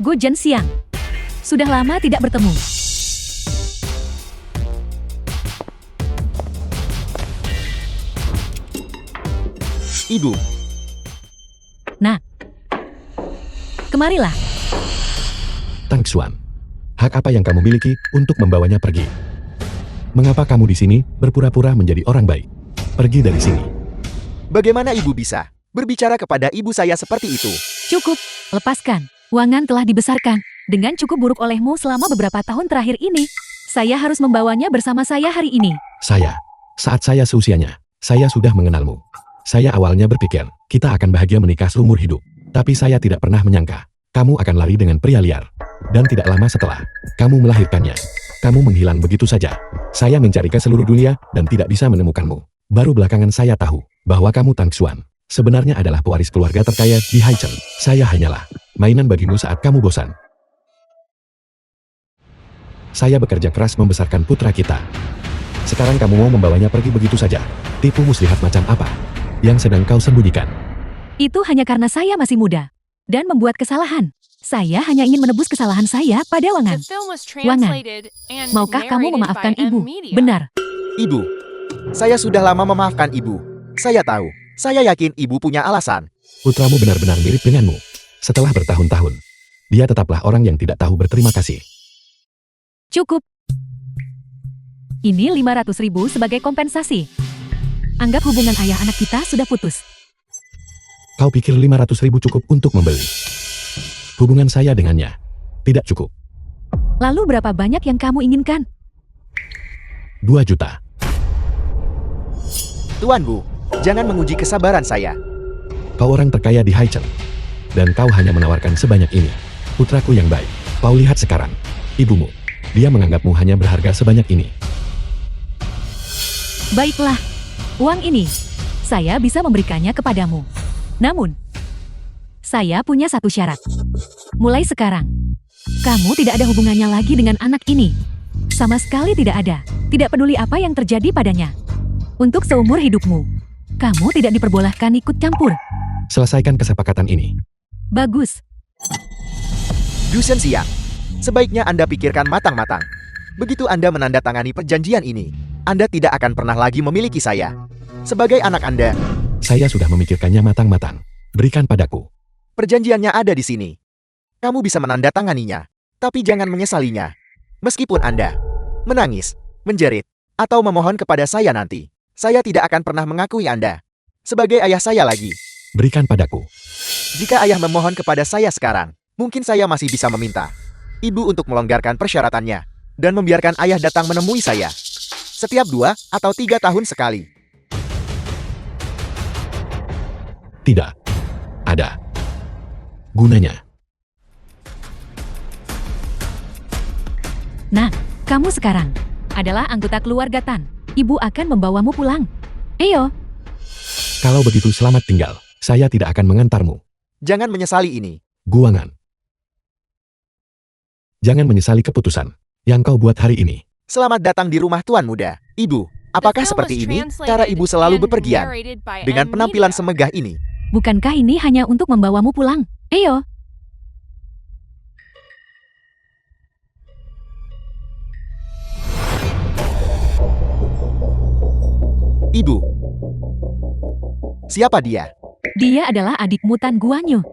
Gu Zhenxiang. Sudah lama tidak bertemu. Ibu. Nah, kemarilah. Tang Xuan, hak apa yang kamu miliki untuk membawanya pergi? Mengapa kamu di sini berpura-pura menjadi orang baik? Pergi dari sini. Bagaimana ibu bisa berbicara kepada ibu saya seperti itu? Cukup, lepaskan. Wangan telah dibesarkan dengan cukup buruk olehmu selama beberapa tahun terakhir ini. Saya harus membawanya bersama saya hari ini. Saat saya seusianya, saya sudah mengenalmu. Saya awalnya berpikir, kita akan bahagia menikah seumur hidup. Tapi saya tidak pernah menyangka, kamu akan lari dengan pria liar. Dan tidak lama setelah, kamu melahirkannya. Kamu menghilang begitu saja. Saya mencari ke seluruh dunia dan tidak bisa menemukanmu. Baru belakangan saya tahu, bahwa kamu Tang Xuan sebenarnya adalah pewaris keluarga terkaya di Haicheng. Saya hanyalah mainan bagimu saat kamu bosan. Saya bekerja keras membesarkan putra kita. Sekarang kamu mau membawanya pergi begitu saja. Tipu muslihat macam apa yang sedang kau sembunyikan? Itu hanya karena saya masih muda dan membuat kesalahan. Saya hanya ingin menebus kesalahan saya pada Wangan. Wangan, maukah kamu memaafkan ibu? Benar. Ibu, saya sudah lama memaafkan ibu. Saya tahu, saya yakin ibu punya alasan. Putramu benar-benar mirip denganmu. Setelah bertahun-tahun, dia tetaplah orang yang tidak tahu berterima kasih. Cukup. Ini 500.000 sebagai kompensasi. Anggap hubungan ayah anak kita sudah putus. Kau pikir 500.000 cukup untuk membeli? Hubungan saya dengannya tidak cukup. Lalu berapa banyak yang kamu inginkan? 2 juta. Tuan Bu, jangan menguji kesabaran saya. Kau orang terkaya di Haicheng. Dan kau hanya menawarkan sebanyak ini. Putraku yang baik, kau lihat sekarang. Ibumu, dia menganggapmu hanya berharga sebanyak ini. Baiklah, uang ini saya bisa memberikannya kepadamu. Namun, saya punya satu syarat. Mulai sekarang, kamu tidak ada hubungannya lagi dengan anak ini. Sama sekali tidak ada. Tidak peduli apa yang terjadi padanya. Untuk seumur hidupmu, kamu tidak diperbolehkan ikut campur. Selesaikan kesepakatan ini. Bagus. Gu Zhenxiang, sebaiknya Anda pikirkan matang-matang. Begitu Anda menandatangani perjanjian ini, Anda tidak akan pernah lagi memiliki saya. Sebagai anak Anda, Saya sudah memikirkannya matang-matang. Berikan padaku. perjanjiannya ada di sini. Kamu bisa menandatanganinya, tapi jangan menyesalinya. Meskipun Anda menangis, menjerit, atau memohon kepada saya nanti, saya tidak akan pernah mengakui Anda sebagai ayah saya lagi. Berikan padaku. Jika ayah memohon kepada saya sekarang, mungkin saya masih bisa meminta ibu untuk melonggarkan persyaratannya dan membiarkan ayah datang menemui saya setiap 2 atau 3 tahun sekali. Tidak ada gunanya. Nah, kamu sekarang adalah anggota keluarga Tan. Ibu akan membawamu pulang. Ayo. Kalau begitu selamat tinggal. Saya tidak akan mengantarmu. Jangan menyesali ini. Guangan. Jangan menyesali keputusan yang kau buat hari ini. Selamat datang di rumah Tuan Muda. Ibu, apakah seperti ini cara ibu selalu bepergian dengan penampilan semegah ini? Bukankah ini hanya untuk membawamu pulang? Ayo. Ibu. Siapa dia? Dia adalah adikmu Tan Guanyu.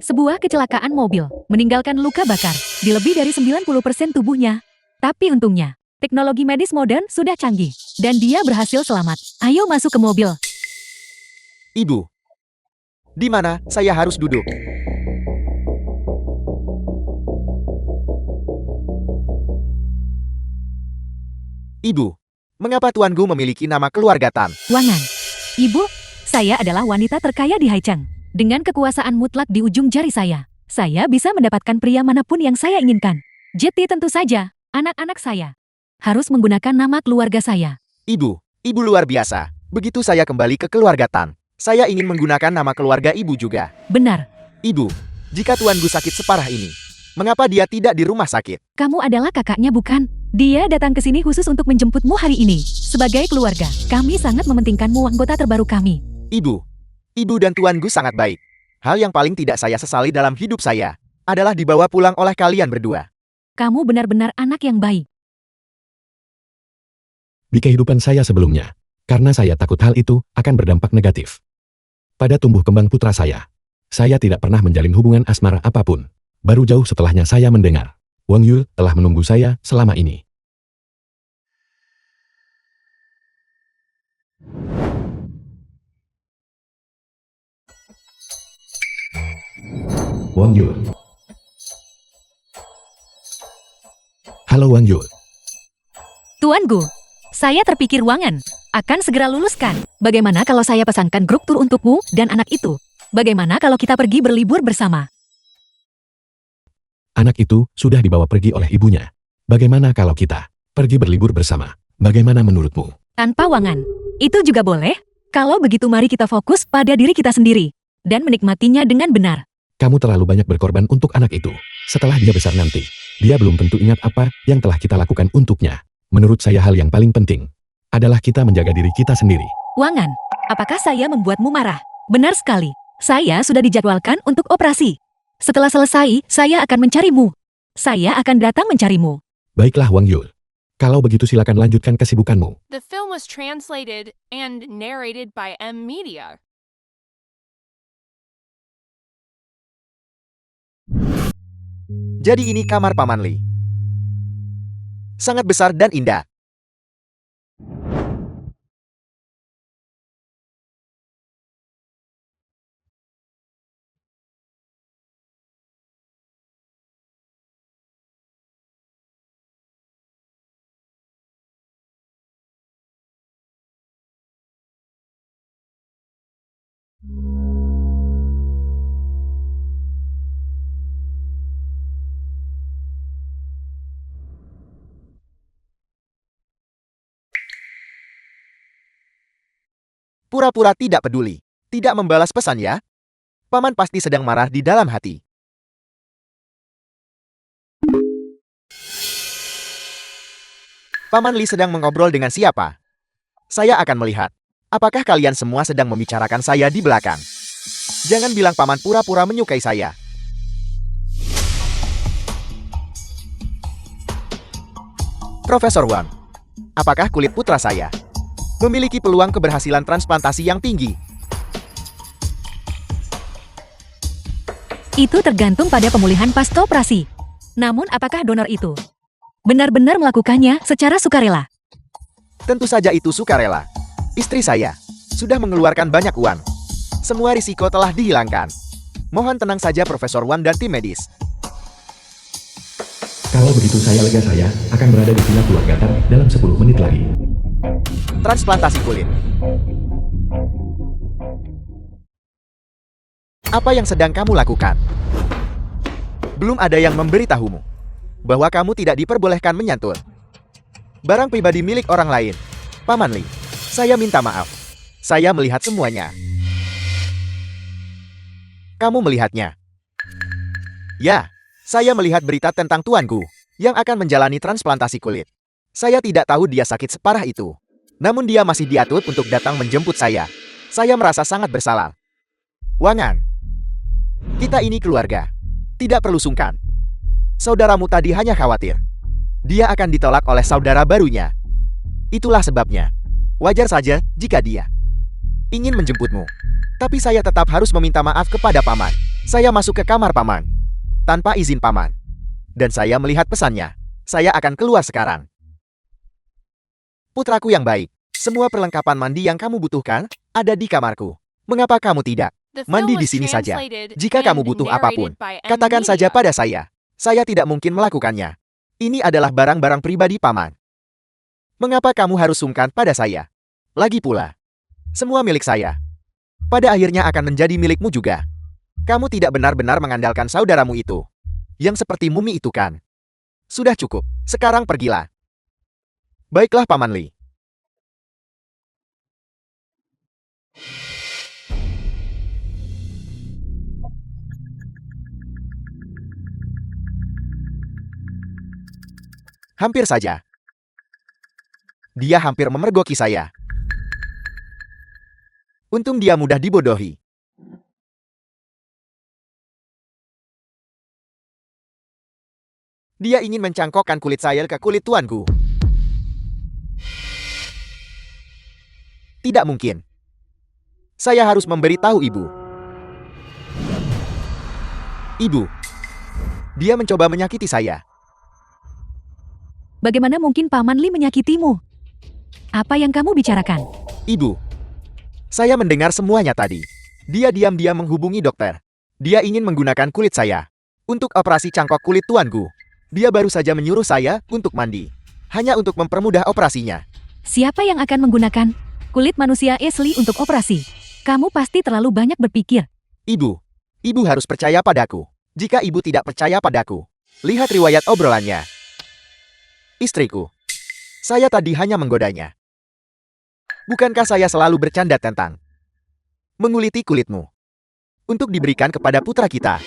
Sebuah kecelakaan mobil meninggalkan luka bakar di lebih dari 90% tubuhnya. Tapi untungnya, teknologi medis modern sudah canggih dan dia berhasil selamat. Ayo masuk ke mobil. Ibu. Di mana saya harus duduk? Ibu, mengapa Tuan Gu memiliki nama keluarga Tan? Wangan. Ibu, saya adalah wanita terkaya di Haicheng. Dengan kekuasaan mutlak di ujung jari saya bisa mendapatkan pria manapun yang saya inginkan. Jadi tentu saja, anak-anak saya harus menggunakan nama keluarga saya. Ibu luar biasa. Begitu saya kembali ke keluarga Tan, saya ingin menggunakan nama keluarga ibu juga. Benar. Ibu, jika Tuan Gu sakit separah ini, mengapa dia tidak di rumah sakit? Kamu adalah kakaknya bukan? Dia datang ke sini khusus untuk menjemputmu hari ini. Sebagai keluarga, kami sangat mementingkanmu anggota terbaru kami. Ibu dan Tuan Gu sangat baik. Hal yang paling tidak saya sesali dalam hidup saya adalah dibawa pulang oleh kalian berdua. Kamu benar-benar anak yang baik. Di kehidupan saya sebelumnya, karena saya takut hal itu akan berdampak negatif pada tumbuh kembang putra saya. Saya tidak pernah menjalin hubungan asmara apapun. Baru jauh setelahnya saya mendengar Wang Yul telah menunggu saya selama ini. Wang Yul. Halo Wang Yul. Tuan Gu, saya terpikir Wangan akan segera luluskan. Bagaimana kalau saya pesankan grup tur untukmu dan anak itu? Bagaimana kalau kita pergi berlibur bersama? Anak itu sudah dibawa pergi oleh ibunya. Bagaimana kalau kita pergi berlibur bersama? Bagaimana menurutmu? Tanpa Wangan. Itu juga boleh. Kalau begitu mari kita fokus pada diri kita sendiri dan menikmatinya dengan benar. Kamu terlalu banyak berkorban untuk anak itu. Setelah dia besar nanti, dia belum tentu ingat apa yang telah kita lakukan untuknya. Menurut saya hal yang paling penting adalah kita menjaga diri kita sendiri. Wangan, apakah saya membuatmu marah? Benar sekali. Saya sudah dijadwalkan untuk operasi. Setelah selesai, saya akan mencarimu. Saya akan datang mencarimu. Baiklah Wang Yul. Kalau begitu silakan lanjutkan kesibukanmu. The film was translated and narrated by M Media. Jadi ini kamar Paman Li. Sangat besar dan indah. Pura-pura tidak peduli. Tidak membalas pesan ya. Paman pasti sedang marah di dalam hati. Paman Li sedang mengobrol dengan siapa? Saya akan melihat. Apakah kalian semua sedang membicarakan saya di belakang? Jangan bilang Paman pura-pura menyukai saya. Profesor Wang, apakah kulit putra saya memiliki peluang keberhasilan transplantasi yang tinggi? Itu tergantung pada pemulihan pasca operasi. Namun apakah donor itu benar-benar melakukannya secara sukarela? Tentu saja itu sukarela. Istri saya sudah mengeluarkan banyak uang. Semua risiko telah dihilangkan. Mohon tenang saja Profesor Wang dan tim medis. Kalau begitu saya lega, saya akan berada di villa keluarga Tan dalam 10 menit lagi. Transplantasi kulit. Apa yang sedang kamu lakukan? Belum ada yang memberitahumu bahwa kamu tidak diperbolehkan menyentuh barang pribadi milik orang lain. Paman Li, saya minta maaf. Saya melihat semuanya. Kamu melihatnya? Ya, saya melihat berita tentang tuanku yang akan menjalani transplantasi kulit. Saya tidak tahu dia sakit separah itu. Namun dia masih diatur untuk datang menjemput saya. Saya merasa sangat bersalah. Wangan, kita ini keluarga. Tidak perlu sungkan. Saudaramu tadi hanya khawatir dia akan ditolak oleh saudara barunya. Itulah sebabnya. Wajar saja jika dia ingin menjemputmu. Tapi saya tetap harus meminta maaf kepada Paman. Saya masuk ke kamar Paman tanpa izin Paman. Dan saya melihat pesannya. Saya akan keluar sekarang. Putraku yang baik, semua perlengkapan mandi yang kamu butuhkan ada di kamarku. Mengapa kamu tidak The mandi film di was sini saja? translated Jika kamu and butuh narrated apapun, by M katakan saja Media. pada saya. Saya tidak mungkin melakukannya. Ini adalah barang-barang pribadi Paman. Mengapa kamu harus sungkan pada saya? Lagi pula, semua milik saya. Pada akhirnya akan menjadi milikmu juga. Kamu tidak benar-benar mengandalkan saudaramu itu. Yang seperti mumi itu kan? Sudah cukup, sekarang pergilah. Baiklah Paman Li. Hampir saja. Dia hampir memergoki saya. Untung dia mudah dibodohi. Dia ingin mencangkokkan kulit saya ke kulit tuanku. Tidak mungkin. Saya harus memberitahu ibu. Ibu. Dia mencoba menyakiti saya. Bagaimana mungkin Paman Li menyakitimu? Apa yang kamu bicarakan? Ibu. Saya mendengar semuanya tadi. Dia diam-diam menghubungi dokter. Dia ingin menggunakan kulit saya untuk operasi cangkok kulit tuanku. Dia baru saja menyuruh saya untuk mandi. Hanya untuk mempermudah operasinya. Siapa yang akan menggunakan kulit manusia asli untuk operasi? Kamu pasti terlalu banyak berpikir. Ibu. Ibu harus percaya padaku. Jika ibu tidak percaya padaku, lihat riwayat obrolannya. Istriku. Saya tadi hanya menggodanya. Bukankah saya selalu bercanda tentang menguliti kulitmu untuk diberikan kepada putra kita?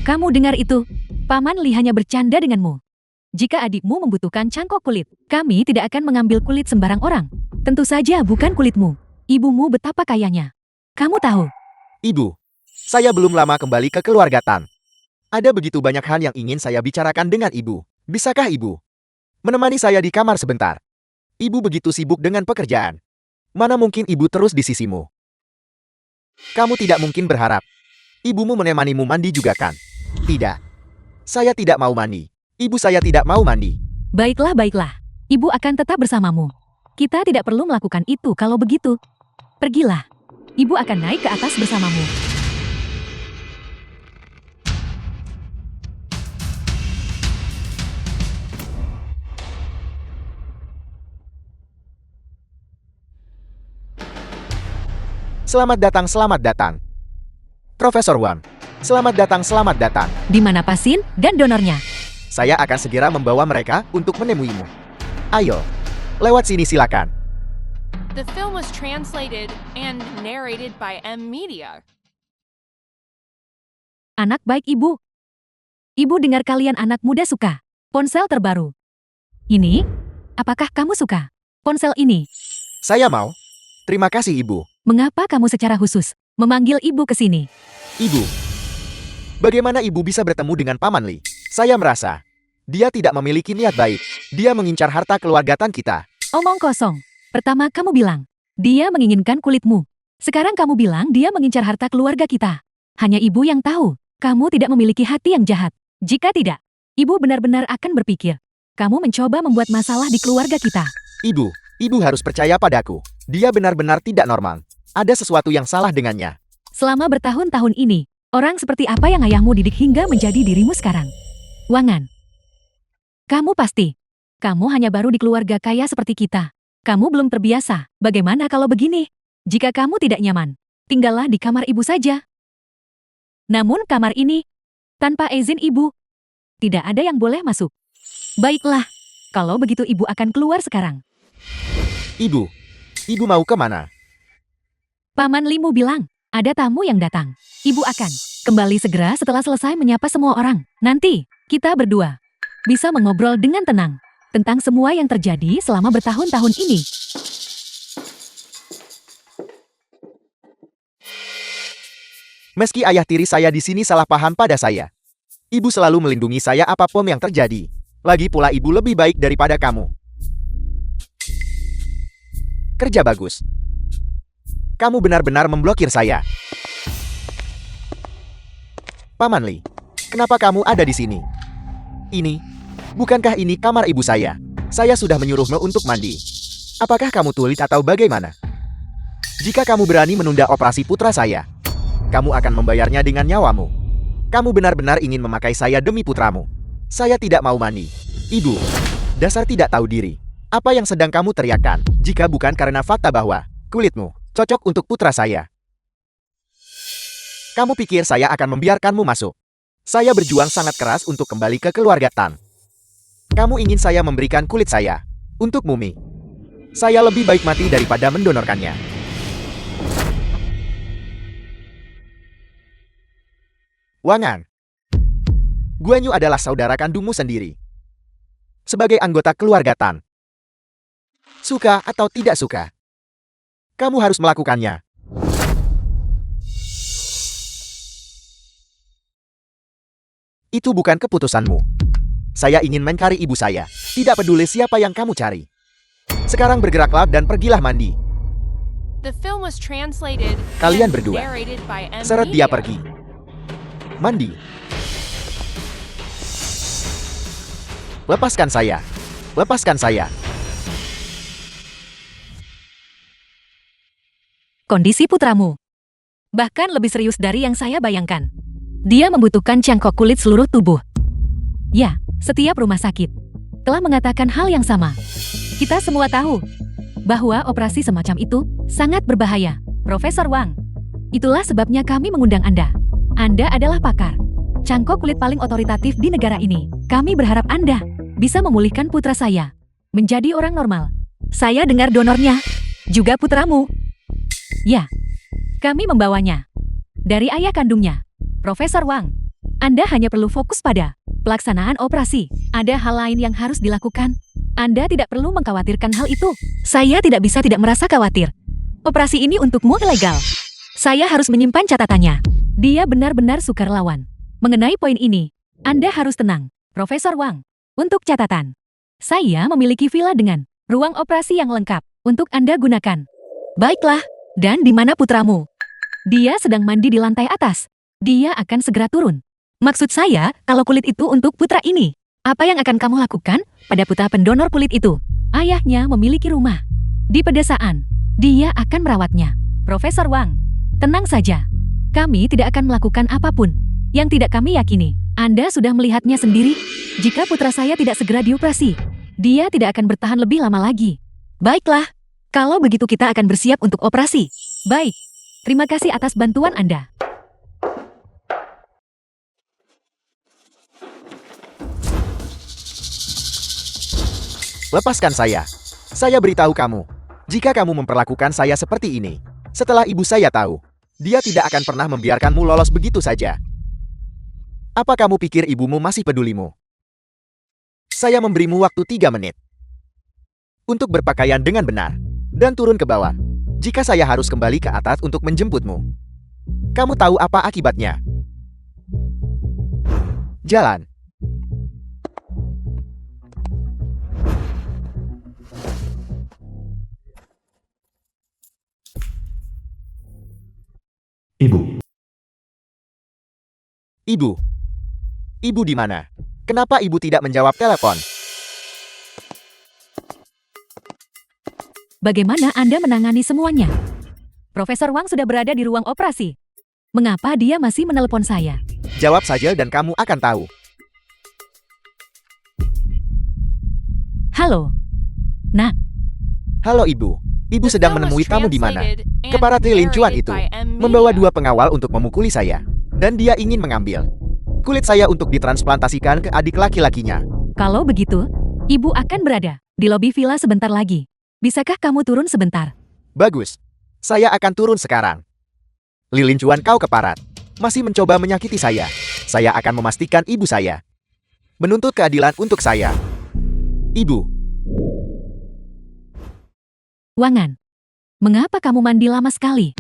Kamu dengar itu? Paman Li hanya bercanda denganmu. Jika adikmu membutuhkan cangkok kulit, kami tidak akan mengambil kulit sembarang orang. Tentu saja bukan kulitmu. Ibumu betapa kayanya. Kamu tahu? Ibu, saya belum lama kembali ke keluarga Tan. Ada begitu banyak hal yang ingin saya bicarakan dengan ibu. Bisakah ibu menemani saya di kamar sebentar? Ibu begitu sibuk dengan pekerjaan. Mana mungkin ibu terus di sisimu? Kamu tidak mungkin berharap ibumu menemanimu mandi juga kan? Tidak. Saya tidak mau mandi. Ibu saya tidak mau mandi. Baiklah, baiklah. Ibu akan tetap bersamamu. Kita tidak perlu melakukan itu kalau begitu. Pergilah. Ibu akan naik ke atas bersamamu. Selamat datang, selamat datang. Profesor Wang, selamat datang, selamat datang. Di mana pasien dan donornya? Saya akan segera membawa mereka untuk menemuimu. Ayo, lewat sini silakan. The film was translated and narrated by M Media. Anak baik ibu. Ibu dengar kalian anak muda suka ponsel terbaru. Ini? Apakah kamu suka ponsel ini? Saya mau. Terima kasih, Ibu. Mengapa kamu secara khusus memanggil ibu ke sini? Ibu, bagaimana Ibu bisa bertemu dengan Paman Li? Saya merasa dia tidak memiliki niat baik. Dia mengincar harta keluarga Tan kita. Omong kosong. Pertama kamu bilang, dia menginginkan kulitmu. Sekarang kamu bilang dia mengincar harta keluarga kita. Hanya ibu yang tahu, kamu tidak memiliki hati yang jahat. Jika tidak, ibu benar-benar akan berpikir, kamu mencoba membuat masalah di keluarga kita. Ibu harus percaya padaku. Dia benar-benar tidak normal. Ada sesuatu yang salah dengannya. Selama bertahun-tahun ini, orang seperti apa yang ayahmu didik hingga menjadi dirimu sekarang? Wangan. Kamu pasti. Kamu hanya baru di keluarga kaya seperti kita. Kamu belum terbiasa. Bagaimana kalau begini? Jika kamu tidak nyaman, tinggallah di kamar ibu saja. Namun kamar ini, tanpa izin ibu, tidak ada yang boleh masuk. Baiklah, kalau begitu ibu akan keluar sekarang. Ibu mau kemana? Paman Limu bilang, ada tamu yang datang. Ibu akan kembali segera setelah selesai menyapa semua orang. Nanti, kita berdua bisa mengobrol dengan tenang tentang semua yang terjadi selama bertahun-tahun ini. Meski ayah tiri saya di sini salah paham pada saya, ibu selalu melindungi saya apapun yang terjadi. Lagi pula ibu lebih baik daripada kamu. Kerja bagus. Kamu benar-benar memblokir saya. Paman Li, kenapa kamu ada di sini? Bukankah ini kamar ibu saya? Saya sudah menyuruhmu untuk mandi. Apakah kamu tuli atau bagaimana? Jika kamu berani menunda operasi putra saya, kamu akan membayarnya dengan nyawamu. Kamu benar-benar ingin memakai saya demi putramu. Saya tidak mau mandi. Ibu, dasar tidak tahu diri. Apa yang sedang kamu teriakkan, jika bukan karena fakta bahwa kulitmu cocok untuk putra saya? Kamu pikir saya akan membiarkanmu masuk? Saya berjuang sangat keras untuk kembali ke keluarga Tan. Kamu ingin saya memberikan kulit saya untuk Mumi? Saya lebih baik mati daripada mendonorkannya. Wangan, Guanyu adalah saudara kandungmu sendiri. Sebagai anggota keluarga Tan, suka atau tidak suka, kamu harus melakukannya. Itu bukan keputusanmu. Saya ingin mencari ibu saya. Tidak peduli siapa yang kamu cari. Sekarang bergeraklah dan pergilah mandi. The film was translated Kalian and berdua. narrated by M. Seret dia Media. pergi. Mandi. Lepaskan saya. Lepaskan saya. Kondisi putramu bahkan lebih serius dari yang saya bayangkan. Dia membutuhkan cangkok kulit seluruh tubuh. Ya, setiap rumah sakit telah mengatakan hal yang sama. Kita semua tahu bahwa operasi semacam itu sangat berbahaya. Profesor Wang, itulah sebabnya kami mengundang Anda. Anda adalah pakar cangkok kulit paling otoritatif di negara ini. Kami berharap Anda bisa memulihkan putra saya menjadi orang normal. Saya dengar donornya juga putramu. Ya, kami membawanya dari ayah kandungnya. Profesor Wang, Anda hanya perlu fokus pada pelaksanaan operasi. Ada hal lain yang harus dilakukan. Anda tidak perlu mengkhawatirkan hal itu. Saya tidak bisa tidak merasa khawatir. Operasi ini untukmu ilegal. Saya harus menyimpan catatannya. Dia benar-benar sukar lawan. Mengenai poin ini, Anda harus tenang. Profesor Wang, untuk catatan, saya memiliki villa dengan ruang operasi yang lengkap untuk Anda gunakan. Baiklah, dan di mana putramu? Dia sedang mandi di lantai atas. Dia akan segera turun. Maksud saya, kalau kulit itu untuk putra ini, apa yang akan kamu lakukan pada putra pendonor kulit itu? Ayahnya memiliki rumah di pedesaan. Dia akan merawatnya. Profesor Wang, tenang saja. Kami tidak akan melakukan apapun yang tidak kami yakini. Anda sudah melihatnya sendiri. Jika putra saya tidak segera dioperasi, dia tidak akan bertahan lebih lama lagi. Baiklah, kalau begitu kita akan bersiap untuk operasi. Baik, terima kasih atas bantuan Anda. Lepaskan saya. Saya beritahu kamu, jika kamu memperlakukan saya seperti ini, setelah ibu saya tahu, dia tidak akan pernah membiarkanmu lolos begitu saja. Apa kamu pikir ibumu masih pedulimu? Saya memberimu waktu 3 menit untuk berpakaian dengan benar dan turun ke bawah. Jika saya harus kembali ke atas untuk menjemputmu, kamu tahu apa akibatnya? Jalan. Ibu, Ibu. Ibu di mana? Kenapa ibu tidak menjawab telepon? Bagaimana Anda menangani semuanya? Profesor Wang sudah berada di ruang operasi. Mengapa dia masih menelepon saya? Jawab saja dan kamu akan tahu. Halo. Nak, Halo ibu. Ibu The sedang film was menemui kamu di mana? translated and Keparat Lin Chuan narrated itu by M. membawa Media. 2 pengawal untuk memukuli saya. Dan dia ingin mengambil kulit saya untuk ditransplantasikan ke adik laki-lakinya. kalau begitu, Ibu akan berada di lobi villa sebentar lagi. Bisakah kamu turun sebentar? Bagus. Saya akan turun sekarang. Lilin Chuan kau keparat. Masih mencoba menyakiti saya. Saya akan memastikan ibu saya menuntut keadilan untuk saya. Ibu, Wangan, mengapa kamu mandi lama sekali?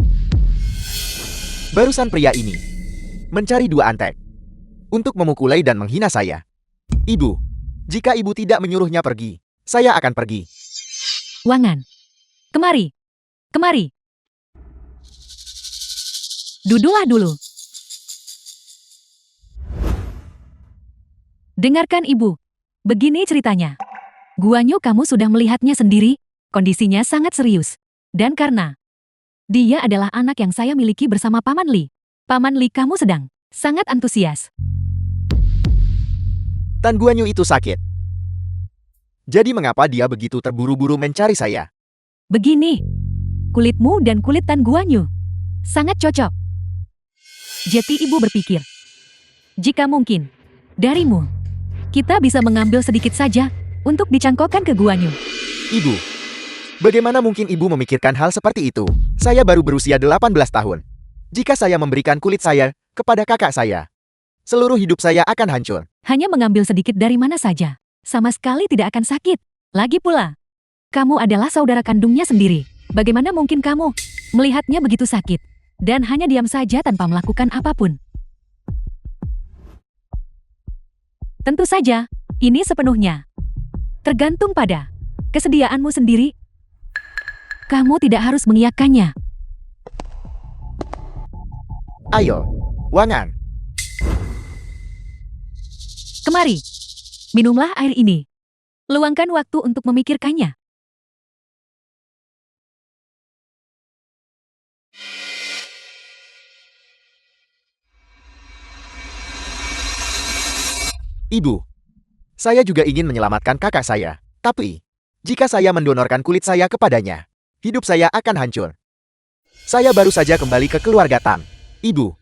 barusan pria ini mencari 2 antek untuk memukuli dan menghina saya. Ibu, jika ibu tidak menyuruhnya pergi, saya akan pergi. Wangan, kemari. Kemari. Duduklah dulu. Dengarkan Ibu. Begini ceritanya. Guanyu kamu sudah melihatnya sendiri, kondisinya sangat serius. Dan karena dia adalah anak yang saya miliki bersama Paman Li. Paman Li kamu sedang sangat antusias. Tan Guanyu itu sakit. Jadi mengapa dia begitu terburu-buru mencari saya? Begini, kulitmu dan kulit Tan Guanyu sangat cocok. Jadi Ibu berpikir, jika mungkin, darimu, kita bisa mengambil sedikit saja untuk dicangkokkan ke Guanyu. Ibu, bagaimana mungkin ibu memikirkan hal seperti itu? Saya baru berusia 18 tahun. Jika saya memberikan kulit saya kepada kakak saya, seluruh hidup saya akan hancur. Hanya mengambil sedikit dari mana saja, sama sekali tidak akan sakit. Lagi pula, kamu adalah saudara kandungnya sendiri. Bagaimana mungkin kamu melihatnya begitu sakit dan hanya diam saja tanpa melakukan apapun? Tentu saja, Ini sepenuhnya tergantung pada kesediaanmu sendiri. Kamu tidak harus mengiyakannya. Ayo, Wangan. Kemari, minumlah air ini. Luangkan waktu untuk memikirkannya. Ibu, saya juga ingin menyelamatkan kakak saya. Tapi, jika saya mendonorkan kulit saya kepadanya, hidup saya akan hancur. Saya baru saja kembali ke keluarga Tan. Ibu,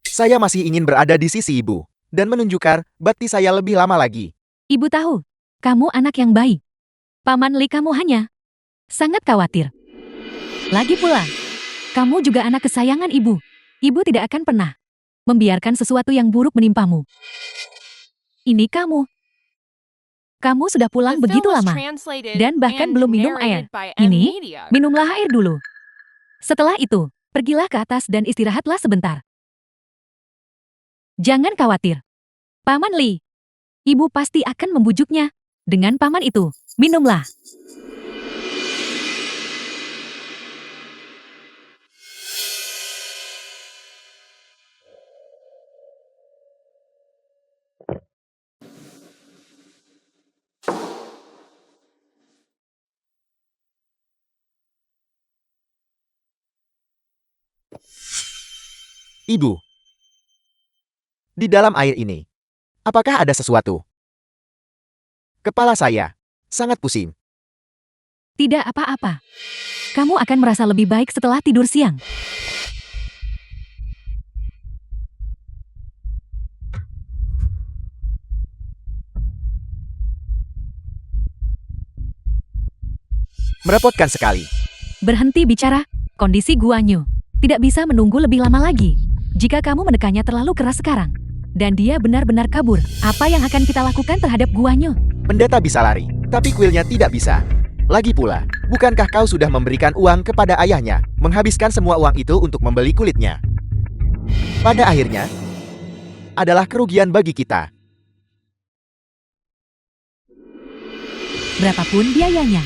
saya masih ingin berada di sisi ibu dan menunjukkan bakti saya lebih lama lagi. Ibu tahu, kamu anak yang baik. Paman Li kamu hanya sangat khawatir. Lagi pula, kamu juga anak kesayangan ibu. Ibu tidak akan pernah membiarkan sesuatu yang buruk menimpamu. Ini kamu. Kamu sudah pulang The film begitu was lama. translated Dan bahkan and belum minum air. narrated by M Ini, Media. minumlah air dulu. Setelah itu, pergilah ke atas dan istirahatlah sebentar. Jangan khawatir. Paman Li, ibu pasti akan membujuknya. Dengan paman itu, minumlah. Ibu, di dalam air ini, apakah ada sesuatu? Kepala saya sangat pusing. Tidak apa-apa. Kamu akan merasa lebih baik setelah tidur siang. Merepotkan sekali. Berhenti bicara, kondisi Guanyu tidak bisa menunggu lebih lama lagi. Jika kamu menekannya terlalu keras sekarang, dan dia benar-benar kabur, apa yang akan kita lakukan terhadap Guanyu? Pendeta bisa lari, tapi kuilnya tidak bisa. Lagi pula, bukankah kau sudah memberikan uang kepada ayahnya, menghabiskan semua uang itu untuk membeli kulitnya? Pada akhirnya, adalah kerugian bagi kita. Berapapun biayanya,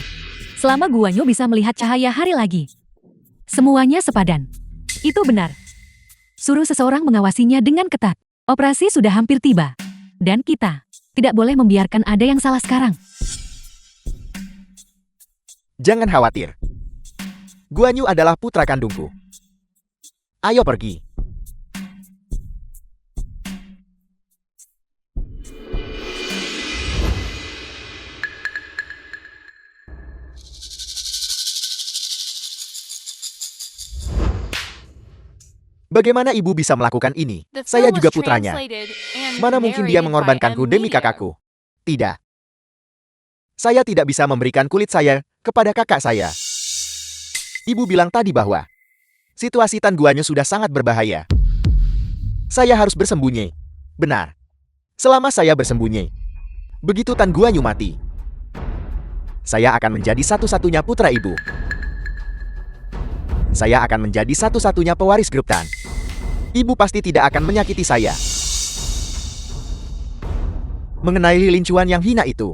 selama Guanyu bisa melihat cahaya hari lagi, semuanya sepadan. Itu benar. Suruh seseorang mengawasinya dengan ketat. Operasi sudah hampir tiba. Dan kita tidak boleh membiarkan ada yang salah sekarang. Jangan khawatir. Guanyu adalah putra kandungku. Ayo pergi. Bagaimana ibu bisa melakukan ini? The Saya film juga was putranya. translated and Mana mungkin dia narrated by mengorbankanku M demi Media. kakakku? Tidak. Saya tidak bisa memberikan kulit saya kepada kakak saya. Ibu bilang tadi bahwa situasi Tan Guanyu sudah sangat berbahaya. Saya harus bersembunyi. Benar. Selama saya bersembunyi, begitu Tan Guanyu mati, saya akan menjadi satu-satunya putra ibu. Saya akan menjadi satu-satunya pewaris grup Tan. Ibu pasti tidak akan menyakiti saya. Mengenai lincuan yang hina itu,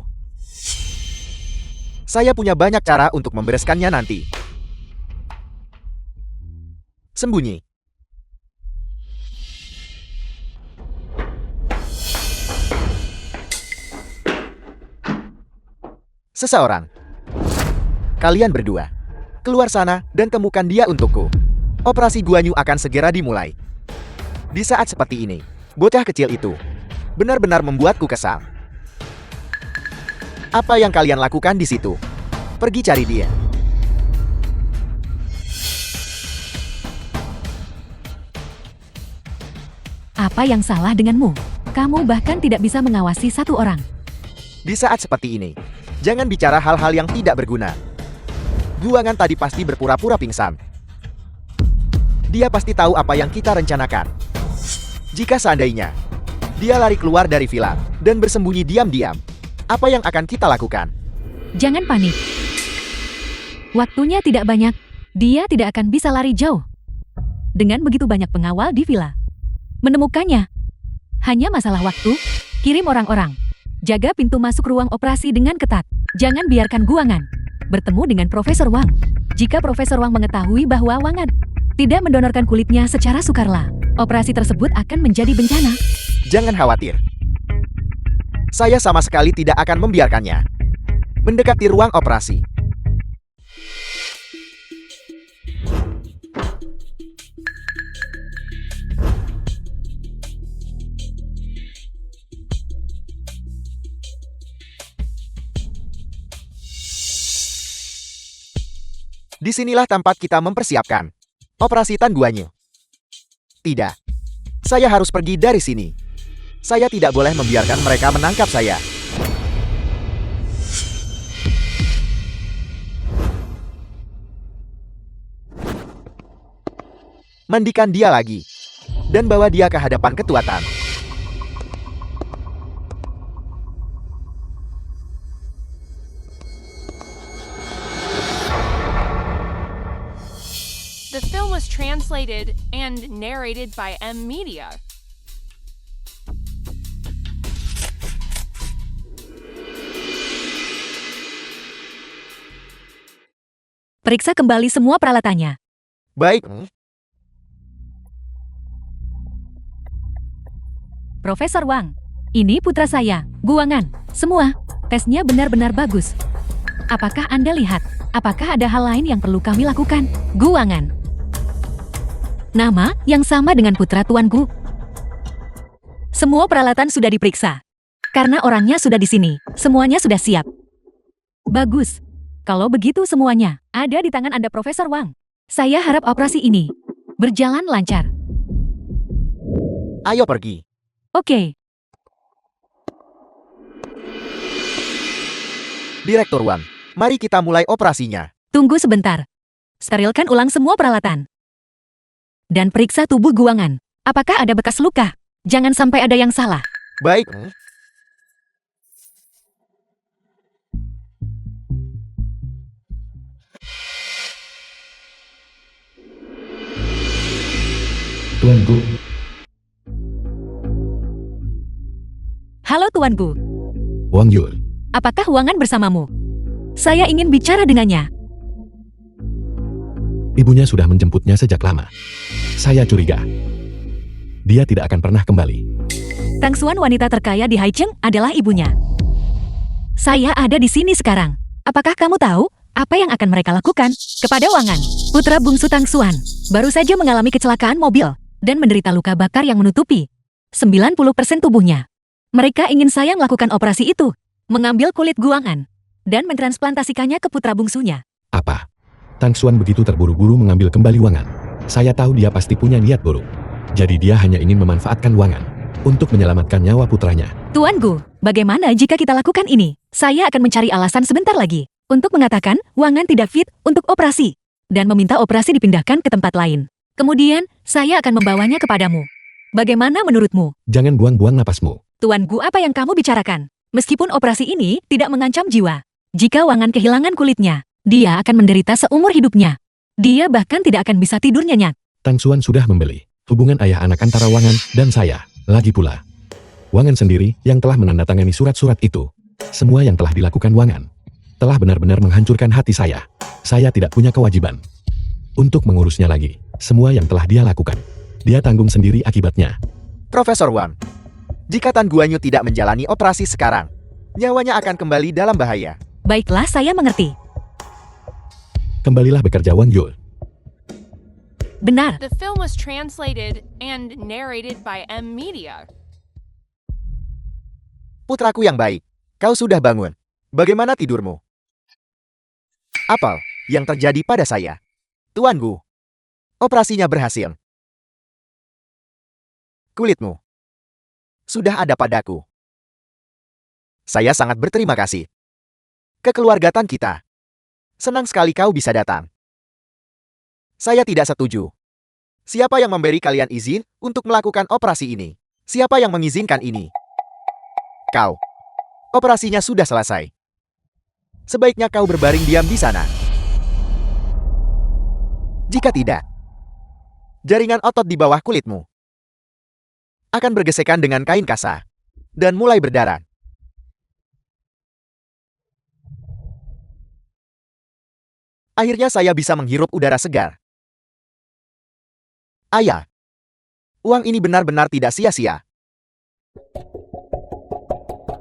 saya punya banyak cara untuk membereskannya nanti. Sembunyi. Seseorang. Kalian berdua. Keluar sana dan temukan dia untukku. Operasi Guanyu akan segera dimulai. Di saat seperti ini, bocah kecil itu benar-benar membuatku kesal. Apa yang kalian lakukan di situ? Pergi cari dia. Apa yang salah denganmu? Kamu bahkan tidak bisa mengawasi satu orang. Di saat seperti ini, jangan bicara hal-hal yang tidak berguna. Guangan tadi pasti berpura-pura pingsan. Dia pasti tahu apa yang kita rencanakan. Jika seandainya dia lari keluar dari villa dan bersembunyi diam-diam, apa yang akan kita lakukan? Jangan panik. Waktunya tidak banyak. Dia tidak akan bisa lari jauh. Dengan begitu banyak pengawal di villa, menemukannya hanya masalah waktu. Kirim orang-orang Jaga pintu masuk ruang operasi dengan ketat. Jangan biarkan Guangan bertemu dengan Profesor Wang. Jika Profesor Wang mengetahui bahwa Wangan tidak mendonorkan kulitnya secara sukarela, operasi tersebut akan menjadi bencana. Jangan khawatir. Saya sama sekali tidak akan membiarkannya mendekati ruang operasi. Disinilah tempat kita mempersiapkan operasi Tan Guanyu. Tidak. Saya harus pergi dari sini. Saya tidak boleh membiarkan mereka menangkap saya. Mandikan dia lagi. Dan bawa dia ke hadapan Ketua Tan. The film was translated and narrated by M Media. Periksa kembali semua peralatannya. Baik. Profesor Wang, ini putra saya, Guangan. Semua tesnya benar-benar bagus. Apakah Anda lihat? Apakah ada hal lain yang perlu kami lakukan? Guangan. Nama yang sama dengan putra Tuan Gu. Semua peralatan sudah diperiksa. Karena orangnya sudah di sini, semuanya sudah siap. Bagus. Kalau begitu semuanya ada di tangan Anda, Profesor Wang. Saya harap operasi ini berjalan lancar. Ayo pergi. Oke. Direktur Wang, mari kita mulai operasinya. Tunggu sebentar. Sterilkan ulang semua peralatan. Dan periksa tubuh Guangan. Apakah ada bekas luka? Jangan sampai ada yang salah. Baik. Tuan Gu, Halo Tuan Gu. Wang Yul. Apakah Wangan bersamamu? Saya ingin bicara dengannya. Ibunya sudah menjemputnya sejak lama. Saya curiga. Dia tidak akan pernah kembali. Tangsuan wanita terkaya di Haicheng adalah ibunya. Saya ada di sini sekarang. Apakah kamu tahu apa yang akan mereka lakukan kepada Wangan, putra bungsu Tangsuan? Baru saja mengalami kecelakaan mobil dan menderita luka bakar yang menutupi 90% tubuhnya. Mereka ingin saya melakukan operasi itu, mengambil kulit Guangan dan mentransplantasikannya ke putra bungsunya. Apa? Tang Xuan begitu terburu-buru mengambil kembali Wangan. Saya tahu dia pasti punya niat buruk. Jadi dia hanya ingin memanfaatkan Wangan untuk menyelamatkan nyawa putranya. Tuan Gu, bagaimana jika kita lakukan ini? Saya akan mencari alasan sebentar lagi untuk mengatakan Wangan tidak fit untuk operasi dan meminta operasi dipindahkan ke tempat lain. Kemudian, saya akan membawanya kepadamu. Bagaimana menurutmu? Jangan buang-buang napasmu. Tuan Gu, apa yang kamu bicarakan? Meskipun operasi ini tidak mengancam jiwa, jika Wangan kehilangan kulitnya, dia akan menderita seumur hidupnya. Dia bahkan tidak akan bisa tidur nyenyak. Tang Xuan sudah membeli hubungan ayah anak antara Wangan dan saya. Lagi pula, Wangan sendiri yang telah menandatangani surat-surat itu. Semua yang telah dilakukan Wangan telah benar-benar menghancurkan hati saya. Saya tidak punya kewajiban untuk mengurusnya lagi. Semua yang telah dia lakukan, dia tanggung sendiri akibatnya. Profesor Wang, jika Tan Guanyu tidak menjalani operasi sekarang, nyawanya akan kembali dalam bahaya. Baiklah, saya mengerti. Kembalilah bekerja Wang Yul. Benar. The film was translated and narrated by M Media. Putraku yang baik, kau sudah bangun. Bagaimana tidurmu? Apa yang terjadi pada saya? Tuan Gu, operasinya berhasil. Kulitmu sudah ada padaku. Saya sangat berterima kasih. Kekeluargaan kita. Senang sekali kau bisa datang. Saya tidak setuju. Siapa yang memberi kalian izin untuk melakukan operasi ini? Siapa yang mengizinkan ini? Kau. Operasinya sudah selesai. Sebaiknya kau berbaring diam di sana. Jika tidak, jaringan otot di bawah kulitmu akan bergesekan dengan kain kasa dan mulai berdarah. Akhirnya saya bisa menghirup udara segar. Ayah, uang ini benar-benar tidak sia-sia.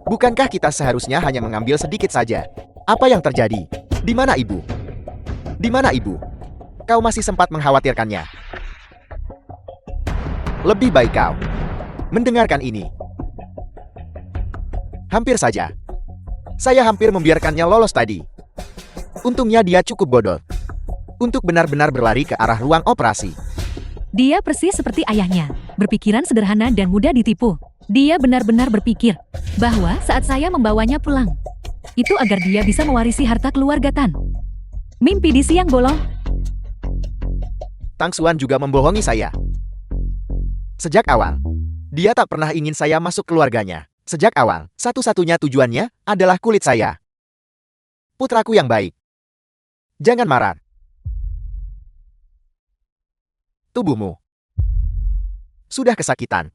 Bukankah kita seharusnya hanya mengambil sedikit saja? Apa yang terjadi? Di mana ibu? Di mana ibu? Kau masih sempat mengkhawatirkannya. Lebih baik kau mendengarkan ini. Hampir saja. Saya hampir membiarkannya lolos tadi. Untungnya dia cukup bodoh untuk benar-benar berlari ke arah ruang operasi. Dia persis seperti ayahnya, berpikiran sederhana dan mudah ditipu. Dia benar-benar berpikir bahwa saat saya membawanya pulang, itu agar dia bisa mewarisi harta keluarga Tan. Mimpi di siang bolong. Tang Xuan juga membohongi saya. Sejak awal, dia tak pernah ingin saya masuk keluarganya. Sejak awal, satu-satunya tujuannya adalah kulit saya. Putraku yang baik. Jangan marah. Tubuhmu sudah kesakitan.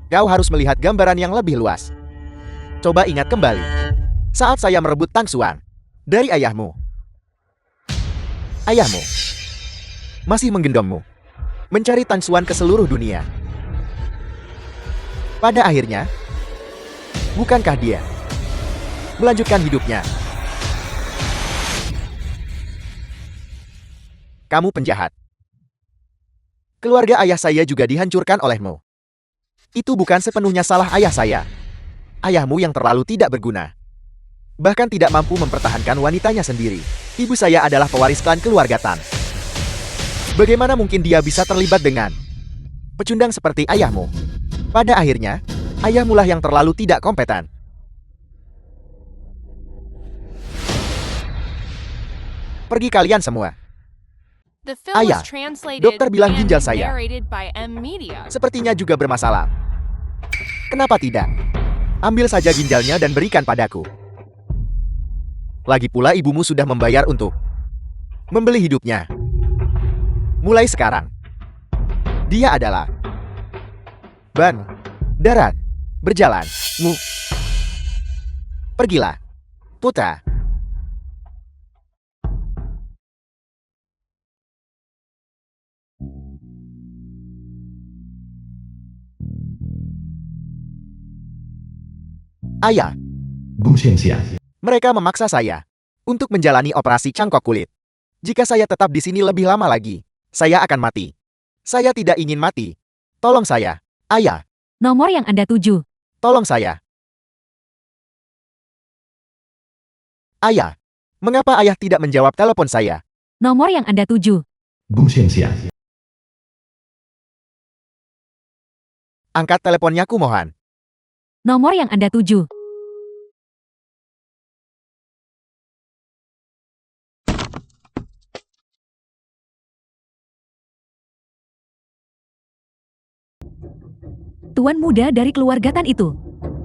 Kau harus melihat gambaran yang lebih luas. Coba ingat kembali saat saya merebut Tang Xuan dari ayahmu. Ayahmu masih menggendongmu, mencari Tang Xuan ke seluruh dunia. Pada akhirnya, bukankah dia melanjutkan hidupnya? Kamu penjahat. Keluarga ayah saya juga dihancurkan olehmu. Itu bukan sepenuhnya salah ayah saya. Ayahmu yang terlalu tidak berguna. Bahkan tidak mampu mempertahankan wanitanya sendiri. Ibu saya adalah pewaris klan keluarga Tan. Bagaimana mungkin dia bisa terlibat dengan pecundang seperti ayahmu? Pada akhirnya, ayahmulah yang terlalu tidak kompeten. Pergi kalian semua. The film Ayah, was translated dokter bilang and ginjal saya narrated by M Media. sepertinya juga bermasalah. Kenapa tidak? Ambil saja ginjalnya dan berikan padaku. Lagi pula ibumu sudah membayar untuk membeli hidupnya. Mulai sekarang, dia adalah ban darat berjalan. Pergilah, putra. Ayah, Bung Xianxia. mereka memaksa saya untuk menjalani operasi cangkok kulit. Jika saya tetap di sini lebih lama lagi, saya akan mati. Saya tidak ingin mati. Tolong saya, ayah. Nomor yang Anda tuju. Tolong saya. Ayah, mengapa ayah tidak menjawab telepon saya? Nomor yang Anda tuju. Bung Xianxia. Angkat teleponnya kumohon. Nomor yang Anda tuju. Tuan muda dari keluarga Tan itu.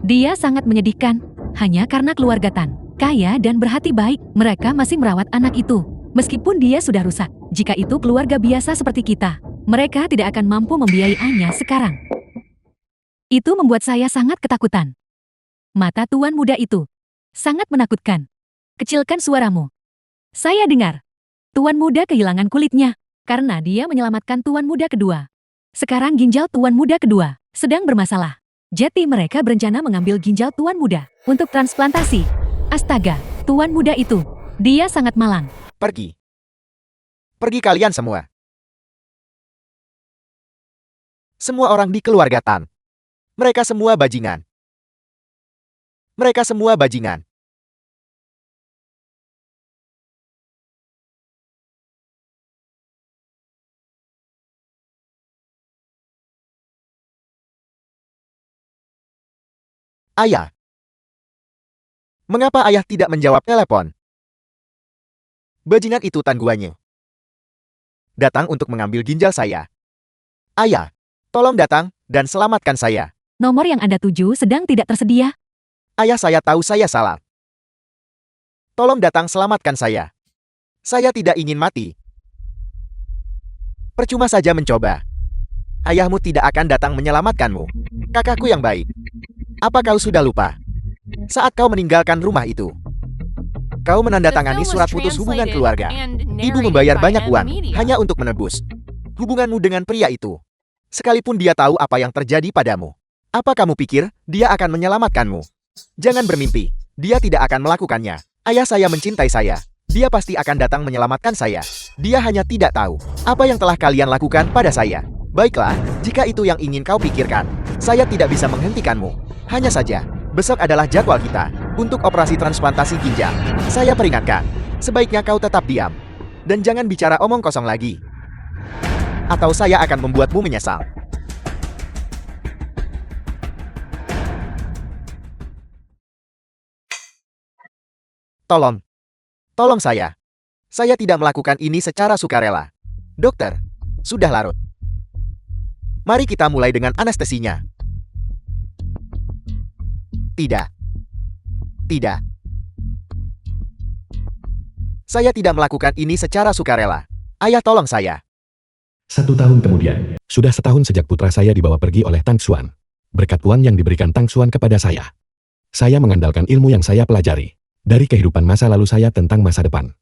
Dia sangat menyedihkan, hanya karena keluarga Tan kaya dan berhati baik, mereka masih merawat anak itu. Meskipun dia sudah rusak, jika itu keluarga biasa seperti kita, mereka tidak akan mampu membiayainya sekarang. Itu membuat saya sangat ketakutan. Mata tuan muda itu sangat menakutkan. Kecilkan suaramu. Saya dengar. Tuan muda kehilangan kulitnya karena dia menyelamatkan tuan muda kedua. Sekarang ginjal tuan muda kedua sedang bermasalah. Jadi mereka berencana mengambil ginjal tuan muda untuk transplantasi. Astaga, tuan muda itu, dia sangat malang. Pergi. Pergi kalian semua. Semua orang di keluarga Tan. Mereka semua bajingan. Mereka semua bajingan. Ayah. Mengapa ayah tidak menjawab telepon? Bajingan itu tangguannya. Datang untuk mengambil ginjal saya. Ayah, tolong datang dan selamatkan saya. Nomor yang Anda tuju sedang tidak tersedia. Ayah, saya tahu saya salah. Tolong datang selamatkan saya. Saya tidak ingin mati. Percuma saja mencoba. Ayahmu tidak akan datang menyelamatkanmu. Kakakku yang baik. Apa kau sudah lupa? Saat kau meninggalkan rumah itu, Kau The menandatangani film was surat putus hubungan translated keluarga. and Ibu narrated membayar by banyak M uang Media. hanya untuk menebus hubunganmu dengan pria itu. Sekalipun dia tahu apa yang terjadi padamu. Apa kamu pikir dia akan menyelamatkanmu? Jangan bermimpi. Dia tidak akan melakukannya. Ayah saya mencintai saya. Dia pasti akan datang menyelamatkan saya. Dia hanya tidak tahu apa yang telah kalian lakukan pada saya. Baiklah, jika itu yang ingin kau pikirkan, saya tidak bisa menghentikanmu. Hanya saja, besok adalah jadwal kita untuk operasi transplantasi ginjal. Saya peringatkan, sebaiknya kau tetap diam. Dan jangan bicara omong kosong lagi. Atau saya akan membuatmu menyesal. Tolong saya. Saya tidak melakukan ini secara sukarela. Dokter, sudah larut. Mari kita mulai dengan anestesinya. Tidak. Saya tidak melakukan ini secara sukarela. Ayah, tolong saya. 1 tahun kemudian, sudah setahun sejak putra saya dibawa pergi oleh Tang Xuan. Berkat uang yang diberikan Tang Xuan kepada saya mengandalkan ilmu yang saya pelajari dari kehidupan masa lalu saya tentang masa depan.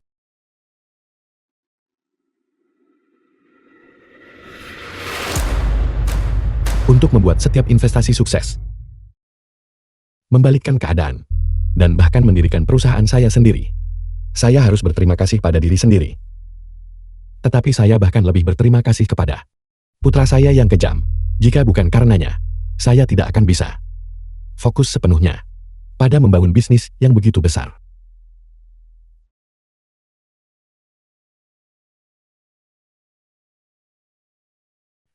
Untuk membuat setiap investasi sukses, membalikkan keadaan, dan bahkan mendirikan perusahaan saya sendiri, saya harus berterima kasih pada diri sendiri. Tetapi saya bahkan lebih berterima kasih kepada putra saya yang kejam. Jika bukan karenanya, saya tidak akan bisa fokus sepenuhnya pada membangun bisnis yang begitu besar.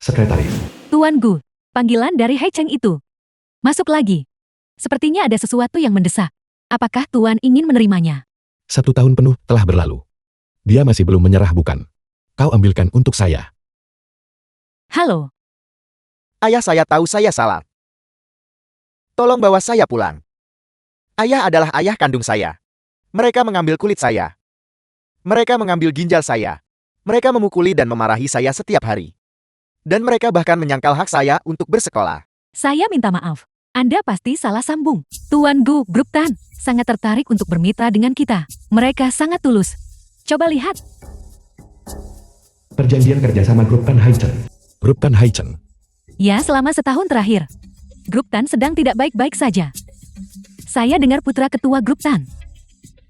Sekretaris, Tuan Gu, panggilan dari Hai Cheng itu. Masuk lagi. Sepertinya ada sesuatu yang mendesak. Apakah Tuan ingin menerimanya? 1 tahun penuh telah berlalu. Dia masih belum menyerah, bukan? Kau ambilkan untuk saya. Halo, Ayah, saya tahu saya salah. Tolong bawa saya pulang. Ayah adalah ayah kandung saya. Mereka mengambil kulit saya. Mereka mengambil ginjal saya. Mereka memukuli dan memarahi saya setiap hari. Dan mereka bahkan menyangkal hak saya untuk bersekolah. saya minta maaf. Anda pasti salah sambung. Tuan Gu, Grup Tan, sangat tertarik untuk bermitra dengan kita. Mereka sangat tulus. Coba lihat. Perjanjian kerjasama Grup Tan Haichen. Grup Tan Haichen. Ya, selama setahun terakhir, Grup Tan sedang tidak baik-baik saja. Saya dengar putra ketua Grup Tan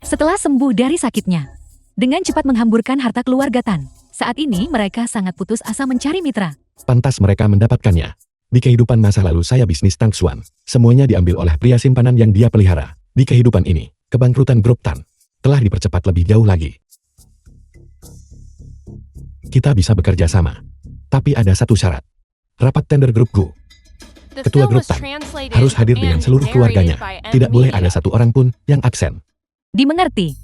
setelah sembuh dari sakitnya, dengan cepat menghamburkan harta keluarga Tan. Saat ini mereka sangat putus asa mencari mitra. Pantas mereka mendapatkannya. Di kehidupan masa lalu saya bisnis Tang Xuan. Semuanya diambil oleh pria simpanan yang dia pelihara. Di kehidupan ini, kebangkrutan Grup Tan telah dipercepat lebih jauh lagi. Kita bisa bekerja sama. Tapi ada satu syarat. Rapat tender Grup Gu. The Ketua film Grup was Tan translated harus hadir dengan and seluruh keluarganya. narrated by M Tidak boleh ada Media. satu orang pun yang absen. Dimengerti.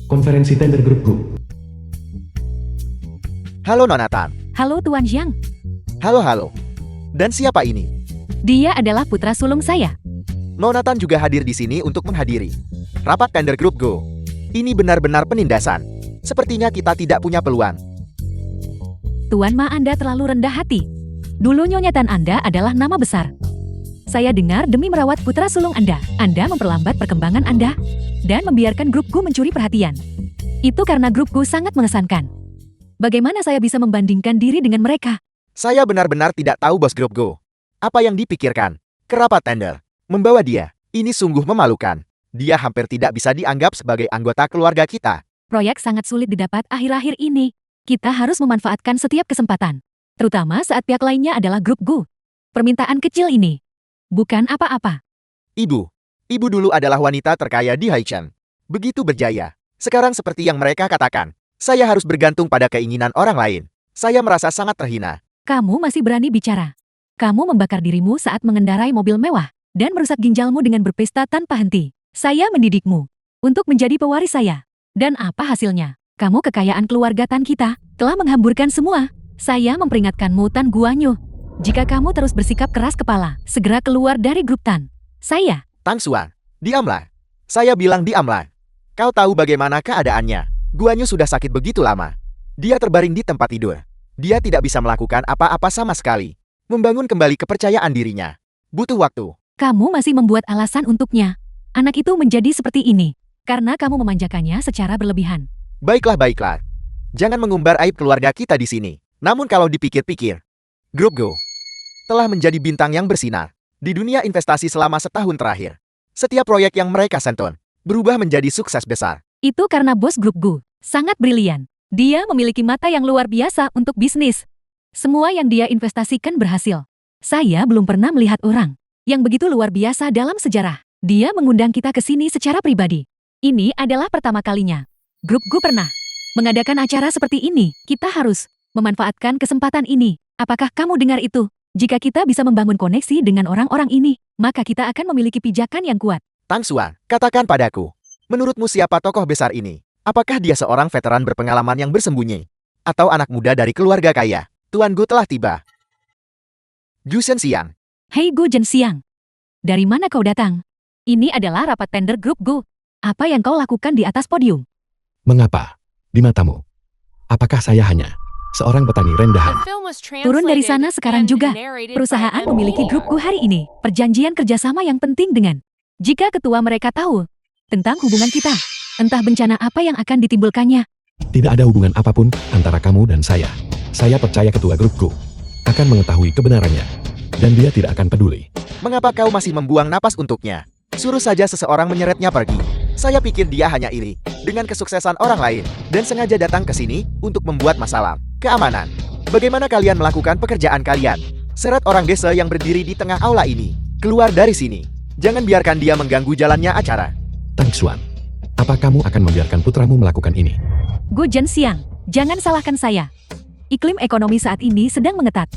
Konferensi tender Grup Gu. Halo Nonatan. Halo Tuan Jiang. Halo. Dan siapa ini? Dia adalah putra sulung saya. Nonatan juga hadir di sini untuk menghadiri rapat tender Grup Go. Ini benar-benar penindasan. Sepertinya kita tidak punya peluang. Tuan Ma, Anda terlalu rendah hati. Dulu Nyonya Tan Anda adalah nama besar. Saya dengar demi merawat putra sulung Anda memperlambat perkembangan Anda dan membiarkan Grup Gu mencuri perhatian. Itu karena Grup Gu sangat mengesankan. Bagaimana saya bisa membandingkan diri dengan mereka? Saya benar-benar tidak tahu bos Grup Go. Apa yang dipikirkan? Kerapat tender. Membawa dia. Ini sungguh memalukan. Dia hampir tidak bisa dianggap sebagai anggota keluarga kita. Proyek sangat sulit didapat akhir-akhir ini. Kita harus memanfaatkan setiap kesempatan. Terutama saat pihak lainnya adalah Grup Gu. Permintaan kecil ini bukan apa-apa. Ibu dulu adalah wanita terkaya di Haichen. Begitu berjaya. Sekarang seperti yang mereka katakan, saya harus bergantung pada keinginan orang lain. Saya merasa sangat terhina. Kamu masih berani bicara. Kamu membakar dirimu saat mengendarai mobil mewah dan merusak ginjalmu dengan berpesta tanpa henti. Saya mendidikmu untuk menjadi pewaris saya. Dan apa hasilnya? Kamu kekayaan keluarga Tan kita telah menghamburkan semua. Saya memperingatkanmu Tan Guanyu. Jika kamu terus bersikap keras kepala, segera keluar dari Grup Tan. Saya. Tang Xuan, diamlah. Saya bilang diamlah. Kau tahu bagaimana keadaannya. Guanyu sudah sakit begitu lama. Dia terbaring di tempat tidur. Dia tidak bisa melakukan apa-apa sama sekali. Membangun kembali kepercayaan dirinya butuh waktu. Kamu masih membuat alasan untuknya. Anak itu menjadi seperti ini Karena kamu memanjakannya secara berlebihan. Baiklah, baiklah. Jangan mengumbar aib keluarga kita di sini. Namun kalau dipikir-pikir, Grup Go telah menjadi bintang yang bersinar di dunia investasi selama setahun terakhir. Setiap proyek yang mereka sentuh berubah menjadi sukses besar. Itu karena bos Grup Go sangat brilian. Dia memiliki mata yang luar biasa untuk bisnis. Semua yang dia investasikan berhasil. Saya belum pernah melihat orang yang begitu luar biasa dalam sejarah. Dia mengundang kita ke sini secara pribadi. Ini adalah pertama kalinya Grup Go pernah mengadakan acara seperti ini. Kita harus memanfaatkan kesempatan ini. Apakah kamu dengar itu? Jika kita bisa membangun koneksi dengan orang-orang ini, maka kita akan memiliki pijakan yang kuat. Tang Xuan, katakan padaku, menurutmu siapa tokoh besar ini? Apakah dia seorang veteran berpengalaman yang bersembunyi? Atau anak muda dari keluarga kaya? Tuan Gu telah tiba. Gu Shenxiang. Hei Gu Zhenxiang, dari mana kau datang? Ini adalah rapat tender Grup Go. Apa yang kau lakukan di atas podium? Mengapa? Di matamu? Apakah saya hanya seorang petani rendahan? Turun dari sana sekarang juga. Perusahaan memiliki Grup Go hari ini. Perjanjian kerjasama yang penting dengan jika ketua mereka tahu tentang hubungan kita, entah bencana apa yang akan ditimbulkannya. Tidak ada hubungan apapun antara kamu dan saya. Saya percaya ketua Grup Go akan mengetahui kebenarannya, dan dia tidak akan peduli. Mengapa kau masih membuang napas untuknya? Suruh saja seseorang menyeretnya pergi. Saya pikir dia hanya iri dengan kesuksesan orang lain dan sengaja datang ke sini untuk membuat masalah. Keamanan. Bagaimana kalian melakukan pekerjaan kalian? Seret orang desa yang berdiri di tengah aula ini. Keluar dari sini. Jangan biarkan dia mengganggu jalannya acara. Tang Xuan, apa kamu akan membiarkan putramu melakukan ini? Gu Zhenxiang, jangan salahkan saya. Iklim ekonomi saat ini sedang mengetat.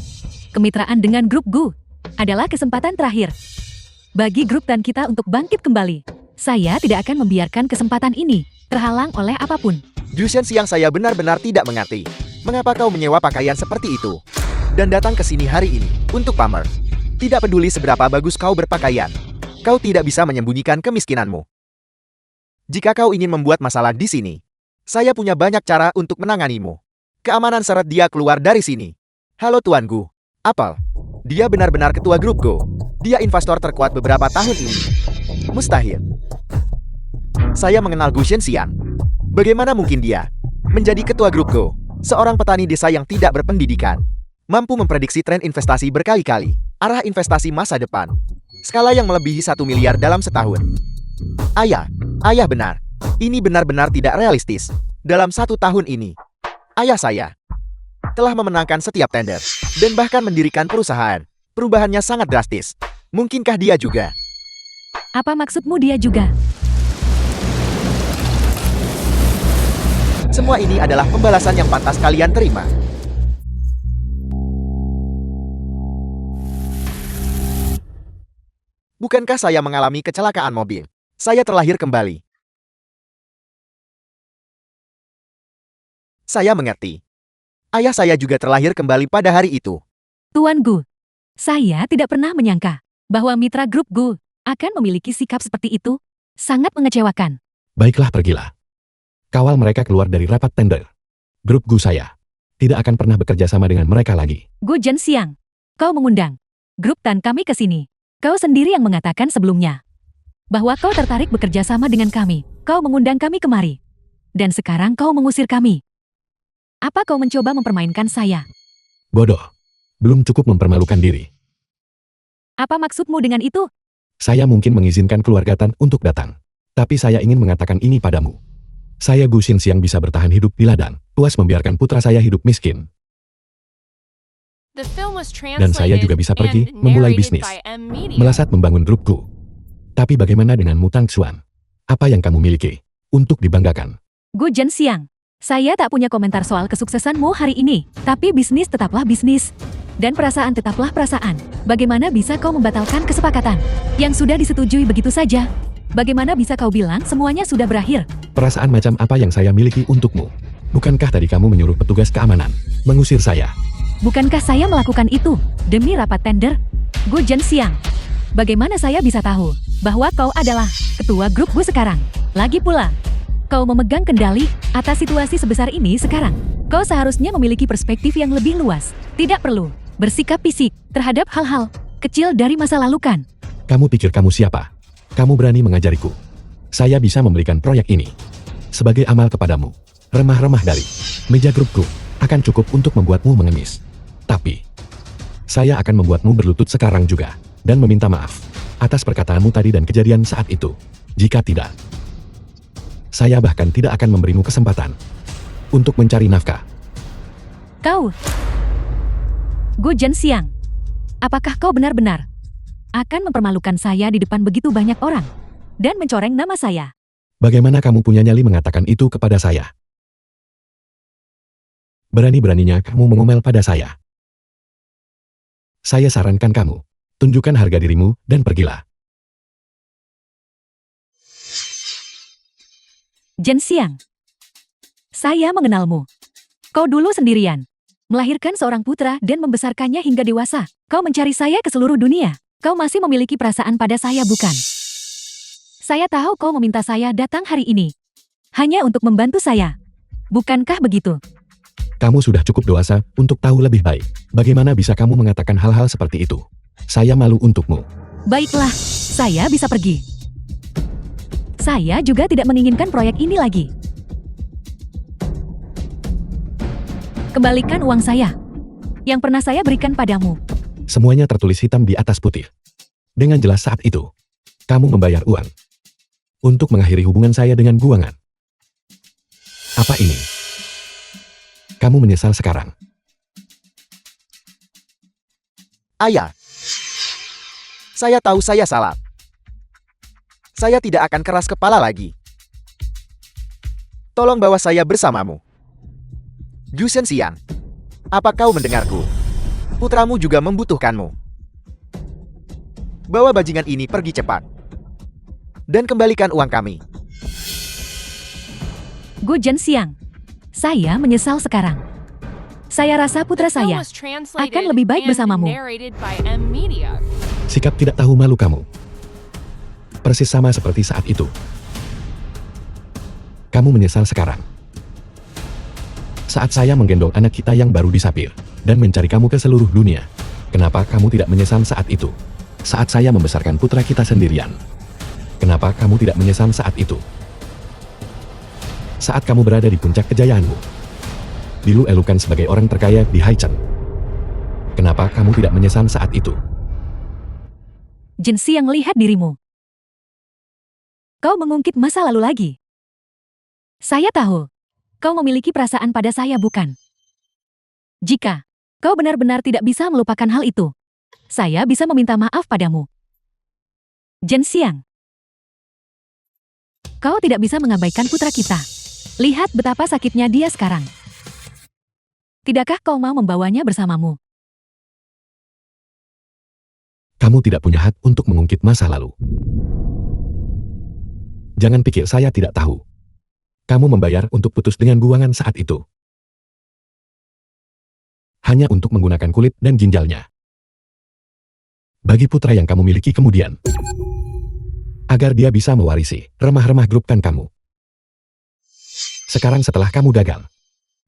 Kemitraan dengan Grup Go adalah kesempatan terakhir bagi grup dan kita untuk bangkit kembali. Saya tidak akan membiarkan kesempatan ini terhalang oleh apapun. Gu Shenxiang, saya benar-benar tidak mengerti. Mengapa kau menyewa pakaian seperti itu? Dan datang ke sini hari ini untuk pamer. Tidak peduli seberapa bagus kau berpakaian. Kau tidak bisa menyembunyikan kemiskinanmu. Jika kau ingin membuat masalah di sini, saya punya banyak cara untuk menanganimu. Keamanan, seret dia keluar dari sini. Halo Tuan Gu. Apel. Dia benar-benar ketua Grup Go. Dia investor terkuat beberapa tahun ini. Mustahil. Saya mengenal Gu Shenxiang. Bagaimana mungkin dia menjadi ketua Grup Go? Seorang petani desa yang tidak berpendidikan. Mampu memprediksi tren investasi berkali-kali. Arah investasi masa depan. Skala yang melebihi 1 miliar dalam setahun. Ayah benar. Ini benar-benar tidak realistis. Dalam 1 tahun ini, ayah saya telah memenangkan setiap tender dan bahkan mendirikan perusahaan. Perubahannya sangat drastis. Mungkinkah dia juga? Apa maksudmu dia juga? Semua ini adalah pembalasan yang pantas kalian terima. Bukankah saya mengalami kecelakaan mobil? Saya terlahir kembali. Saya mengerti. Ayah saya juga terlahir kembali pada hari itu. Tuan Gu, saya tidak pernah menyangka bahwa mitra Grup Go akan memiliki sikap seperti itu. Sangat mengecewakan. Baiklah, pergilah. Kawal mereka keluar dari rapat tender. Grup Go saya tidak akan pernah bekerja sama dengan mereka lagi. Gu Zhenxiang, kau mengundang grup Tan kami ke sini. Kau sendiri yang mengatakan sebelumnya bahwa kau tertarik bekerja sama dengan kami. Kau mengundang kami kemari. Dan sekarang kau mengusir kami. Apa kau mencoba mempermainkan saya? Bodoh. Belum cukup mempermalukan diri. Apa maksudmu dengan itu? Saya mungkin mengizinkan keluarga Tan untuk datang. Tapi saya ingin mengatakan ini padamu. Saya Gu Shenxiang bisa bertahan hidup di ladang, puas membiarkan putra saya hidup miskin. Dan saya juga bisa pergi memulai bisnis, melesat membangun Grup Go. Tapi bagaimana denganmu, Tang Xuan? Apa yang kamu miliki untuk dibanggakan? Gu Zhenxiang, saya tak punya komentar soal kesuksesanmu hari ini. Tapi bisnis tetaplah bisnis. Dan perasaan tetaplah perasaan. Bagaimana bisa kau membatalkan kesepakatan yang sudah disetujui begitu saja? Bagaimana bisa kau bilang semuanya sudah berakhir? Perasaan macam apa yang saya miliki untukmu? Bukankah tadi kamu menyuruh petugas keamanan mengusir saya? Bukankah saya melakukan itu demi rapat tender? Gu Zhenxiang, bagaimana saya bisa tahu bahwa kau adalah ketua Grup Go sekarang? Lagi pula, kau memegang kendali atas situasi sebesar ini sekarang. Kau seharusnya memiliki perspektif yang lebih luas. Tidak perlu bersikap fisik terhadap hal-hal kecil dari masa lalu kan? Kamu pikir kamu siapa? Kamu berani mengajariku? Saya bisa memberikan proyek ini sebagai amal kepadamu. Remah-remah dari meja grup-grup akan cukup untuk membuatmu mengemis. Tapi, saya akan membuatmu berlutut sekarang juga, dan meminta maaf atas perkataanmu tadi dan kejadian saat itu. Jika tidak, saya bahkan tidak akan memberimu kesempatan untuk mencari nafkah. Kau, Gu Zhenxiang, apakah kau benar-benar akan mempermalukan saya di depan begitu banyak orang dan mencoreng nama saya? Bagaimana kamu punya nyali mengatakan itu kepada saya? Berani-beraninya kamu mengomel pada saya. Saya sarankan kamu, tunjukkan harga dirimu dan pergilah. Zhenxiang, saya mengenalmu. Kau dulu sendirian melahirkan seorang putra dan membesarkannya hingga dewasa. Kau mencari saya ke seluruh dunia. Kau masih memiliki perasaan pada saya, bukan? Saya tahu kau meminta saya datang hari ini hanya untuk membantu saya. Bukankah begitu? Kamu sudah cukup dewasa untuk tahu lebih baik. Bagaimana bisa kamu mengatakan hal-hal seperti itu? Saya malu untukmu. Baiklah, saya bisa pergi. Saya juga tidak menginginkan proyek ini lagi. Kembalikan uang saya yang pernah saya berikan padamu. Semuanya tertulis hitam di atas putih. Dengan jelas saat itu, kamu membayar uang untuk mengakhiri hubungan saya dengan Guangan. Apa ini? Kamu menyesal sekarang? Ayah, saya tahu saya salah. Saya tidak akan keras kepala lagi. Tolong bawa saya bersamamu. Gu Zhenxiang, apa kau mendengarku? Putramu juga membutuhkanmu. Bawa bajingan ini pergi cepat. Dan kembalikan uang kami. Gu Zhenxiang, saya menyesal sekarang. Saya rasa putra The film saya was translated akan lebih baik and bersamamu. narrated by M Media. Sikap tidak tahu malu kamu. Persis sama seperti saat itu. Kamu menyesal sekarang. Saat saya menggendong anak kita yang baru disapir dan mencari kamu ke seluruh dunia. Kenapa kamu tidak menyesal saat itu? Saat saya membesarkan putra kita sendirian. Kenapa kamu tidak menyesal saat itu? Saat kamu berada di puncak kejayaanmu. Dilu-elukan sebagai orang terkaya di Haichen. Kenapa kamu tidak menyesal saat itu? Zhenxiang lihat dirimu. Kau mengungkit masa lalu lagi. Saya tahu. Kau memiliki perasaan pada saya, bukan? Jika kau benar-benar tidak bisa melupakan hal itu, saya bisa meminta maaf padamu. Zhenxiang, kau tidak bisa mengabaikan putra kita. Lihat betapa sakitnya dia sekarang. Tidakkah kau mau membawanya bersamamu? Kamu tidak punya hak untuk mengungkit masa lalu. Jangan pikir saya tidak tahu. Kamu membayar untuk putus dengan Guangan saat itu. Hanya untuk menggunakan kulit dan ginjalnya. Bagi putra yang kamu miliki kemudian. Agar dia bisa mewarisi remah-remah grupkan kamu. Sekarang setelah kamu gagal,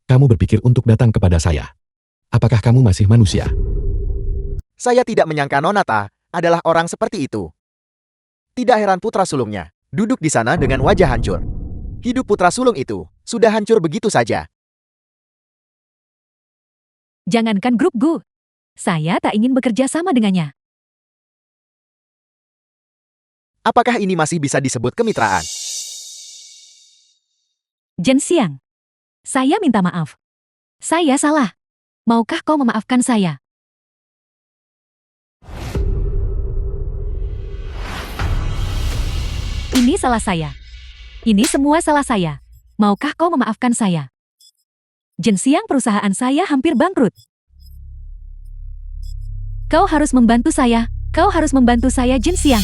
kamu berpikir untuk datang kepada saya. Apakah kamu masih manusia? Saya tidak menyangka Nonata adalah orang seperti itu. Tidak heran putra sulungnya duduk di sana dengan wajah hancur. Hidup putra sulung itu sudah hancur begitu saja. Jangankan grup Gu, saya tak ingin bekerja sama dengannya. Apakah ini masih bisa disebut kemitraan? Zhenxiang, saya minta maaf. Saya salah. Maukah kau memaafkan saya? Ini salah saya. Ini semua salah saya. Maukah kau memaafkan saya? Zhenxiang, perusahaan saya hampir bangkrut. Kau harus membantu saya. Kau harus membantu saya, Zhenxiang.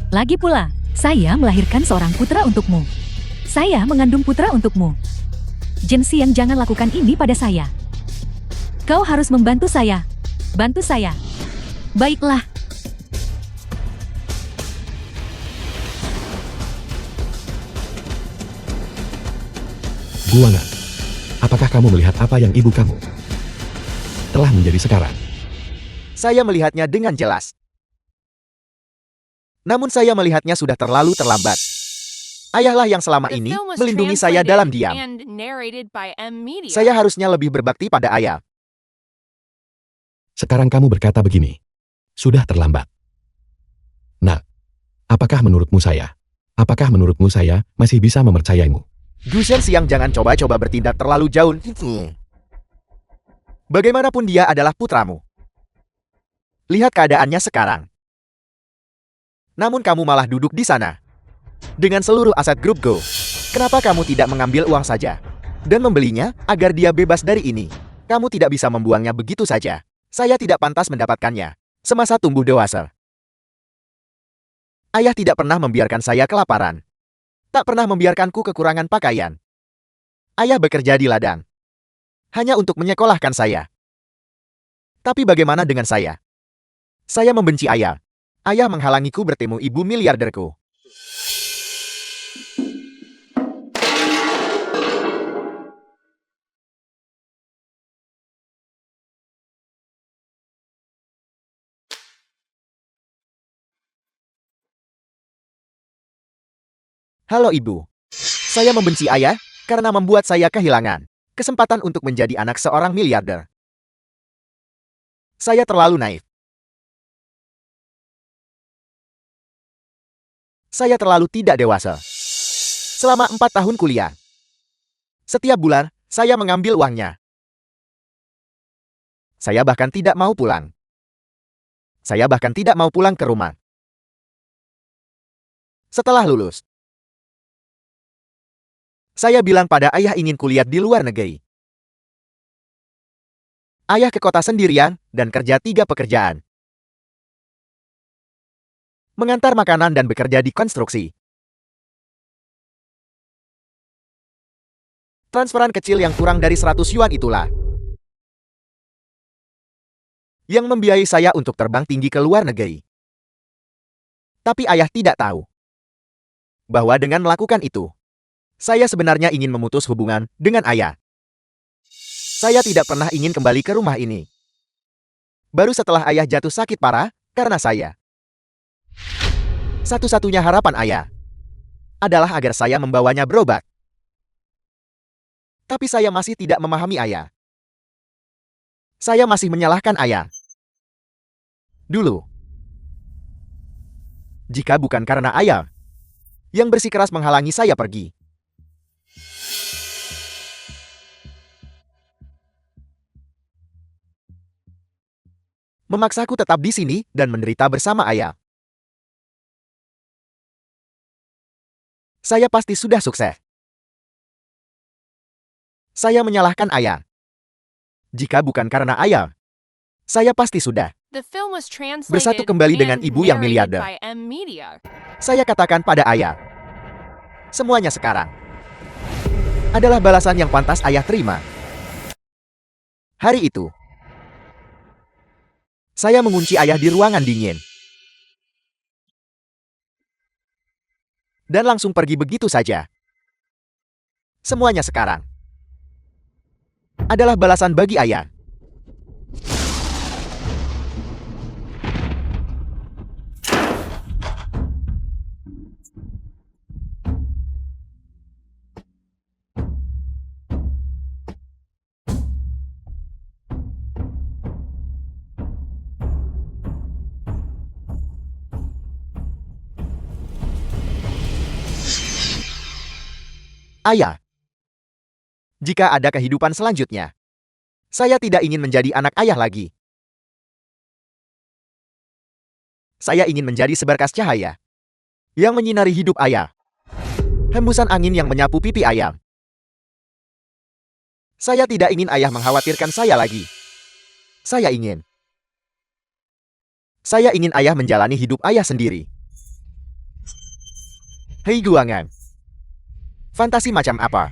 Lagi pula, saya melahirkan seorang putra untukmu. Saya mengandung putra untukmu. Zhenxiang, jangan lakukan ini pada saya. Kau harus membantu saya. Bantu saya. Baiklah. Guangan, apakah kamu melihat apa yang ibu kamu telah menjadi sekarang? Saya melihatnya dengan jelas. Namun saya melihatnya sudah terlalu terlambat. Ayahlah yang selama The ini film was melindungi saya dalam translated diam. and narrated by M Media. Saya harusnya lebih berbakti pada ayah. Sekarang kamu berkata begini. Sudah terlambat. Nah, apakah menurutmu saya masih bisa mempercayaimu? Gusion Siang, jangan coba-coba bertindak terlalu jauh. Bagaimanapun dia adalah putramu. Lihat keadaannya sekarang. Namun kamu malah duduk di sana. Dengan seluruh aset grup Go. Kenapa kamu tidak mengambil uang saja? Dan membelinya agar dia bebas dari ini. Kamu tidak bisa membuangnya begitu saja. Saya tidak pantas mendapatkannya. Semasa tumbuh dewasa. Ayah tidak pernah membiarkan saya kelaparan. Tak pernah membiarkanku kekurangan pakaian. Ayah bekerja di ladang. Hanya untuk menyekolahkan saya. Tapi bagaimana dengan saya? Saya membenci ayah. Ayah menghalangiku bertemu ibu miliarderku. Halo ibu. Saya membenci ayah karena membuat saya kehilangan kesempatan untuk menjadi anak seorang miliarder. Saya terlalu naif. Saya terlalu tidak dewasa. Selama 4 tahun kuliah. Setiap bulan, saya mengambil uangnya. Saya bahkan tidak mau pulang. Saya bahkan tidak mau pulang ke rumah. Setelah lulus, saya bilang pada ayah ingin kuliah di luar negeri. Ayah ke kota sendirian dan kerja 3 pekerjaan. Mengantar makanan dan bekerja di konstruksi. Transferan kecil yang kurang dari 100 yuan itulah yang membiayai saya untuk terbang tinggi ke luar negeri. Tapi ayah tidak tahu bahwa dengan melakukan itu, saya sebenarnya ingin memutus hubungan dengan ayah. Saya tidak pernah ingin kembali ke rumah ini. Baru setelah ayah jatuh sakit parah karena saya. Satu-satunya harapan ayah adalah agar saya membawanya berobat. Tapi saya masih tidak memahami ayah. Saya masih menyalahkan ayah. Dulu, jika bukan karena ayah yang bersikeras menghalangi saya pergi, memaksaku tetap di sini dan menderita bersama ayah, saya pasti sudah sukses. Saya menyalahkan ayah. Jika bukan karena ayah, saya pasti sudah The film was translated bersatu kembali dengan and ibu yang narrated miliarder. by M Media. Saya katakan pada ayah, semuanya sekarang adalah balasan yang pantas ayah terima. Hari itu, saya mengunci ayah di ruangan dingin. Dan langsung pergi begitu saja. Semuanya sekarang adalah balasan bagi ayah. Ayah, jika ada kehidupan selanjutnya, saya tidak ingin menjadi anak ayah lagi. Saya ingin menjadi seberkas cahaya yang menyinari hidup ayah. Hembusan angin yang menyapu pipi ayah. Saya tidak ingin ayah mengkhawatirkan saya lagi. Saya ingin ayah menjalani hidup ayah sendiri. Hei Guangan. Fantasi macam apa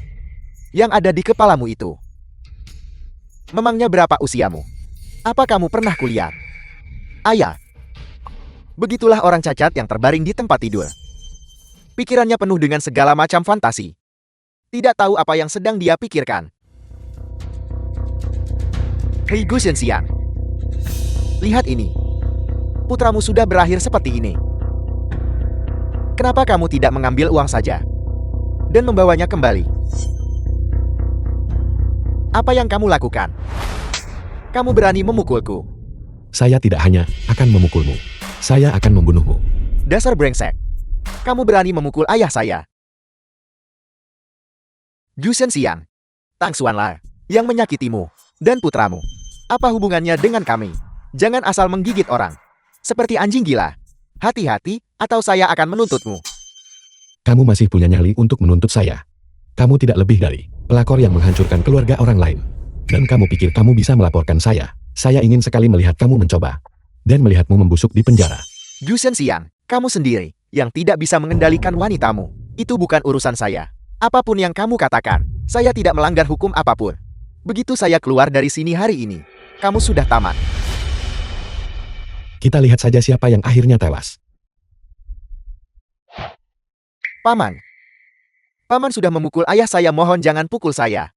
yang ada di kepalamu itu? Memangnya berapa usiamu? Apa kamu pernah kuliah? Ayah. Begitulah orang cacat yang terbaring di tempat tidur. Pikirannya penuh dengan segala macam fantasi. Tidak tahu apa yang sedang dia pikirkan. Hei Gusion Siang. Lihat ini. Putramu sudah berakhir seperti ini. Kenapa kamu tidak mengambil uang saja dan membawanya kembali? Apa yang kamu lakukan? Kamu berani memukulku. Saya tidak hanya akan memukulmu. Saya akan membunuhmu. Dasar brengsek. Kamu berani memukul ayah saya. Ju Shenxiang, Tang Xuanla, yang menyakitimu, dan putramu. Apa hubungannya dengan kami? Jangan asal menggigit orang. Seperti anjing gila. Hati-hati, atau saya akan menuntutmu. Kamu masih punya nyali untuk menuntut saya. Kamu tidak lebih dari pelakor yang menghancurkan keluarga orang lain. Dan kamu pikir kamu bisa melaporkan saya? Saya ingin sekali melihat kamu mencoba. Dan melihatmu membusuk di penjara. Ju Shenxiang, kamu sendiri yang tidak bisa mengendalikan wanitamu. Itu bukan urusan saya. Apapun yang kamu katakan, saya tidak melanggar hukum apapun. Begitu saya keluar dari sini hari ini, kamu sudah tamat. Kita lihat saja siapa yang akhirnya tewas. Paman. Paman sudah memukul ayah saya, mohon jangan pukul saya.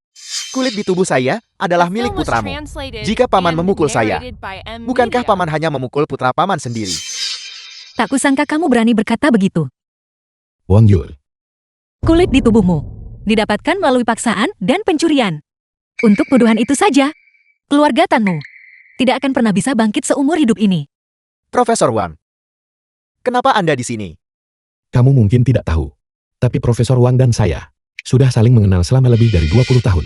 Kulit di tubuh saya adalah The milik film was putramu. translated Jika paman and memukul saya, narrated by M. bukankah Media. paman hanya memukul putra paman sendiri? Tak kusangka kamu berani berkata begitu. Wang Yul. Kulit di tubuhmu didapatkan melalui paksaan dan pencurian. Untuk tuduhan itu saja, keluarga Tanmu tidak akan pernah bisa bangkit seumur hidup ini. Profesor Wang, kenapa Anda di sini? Kamu mungkin tidak tahu. Tapi Profesor Wang dan saya sudah saling mengenal selama lebih dari 20 tahun.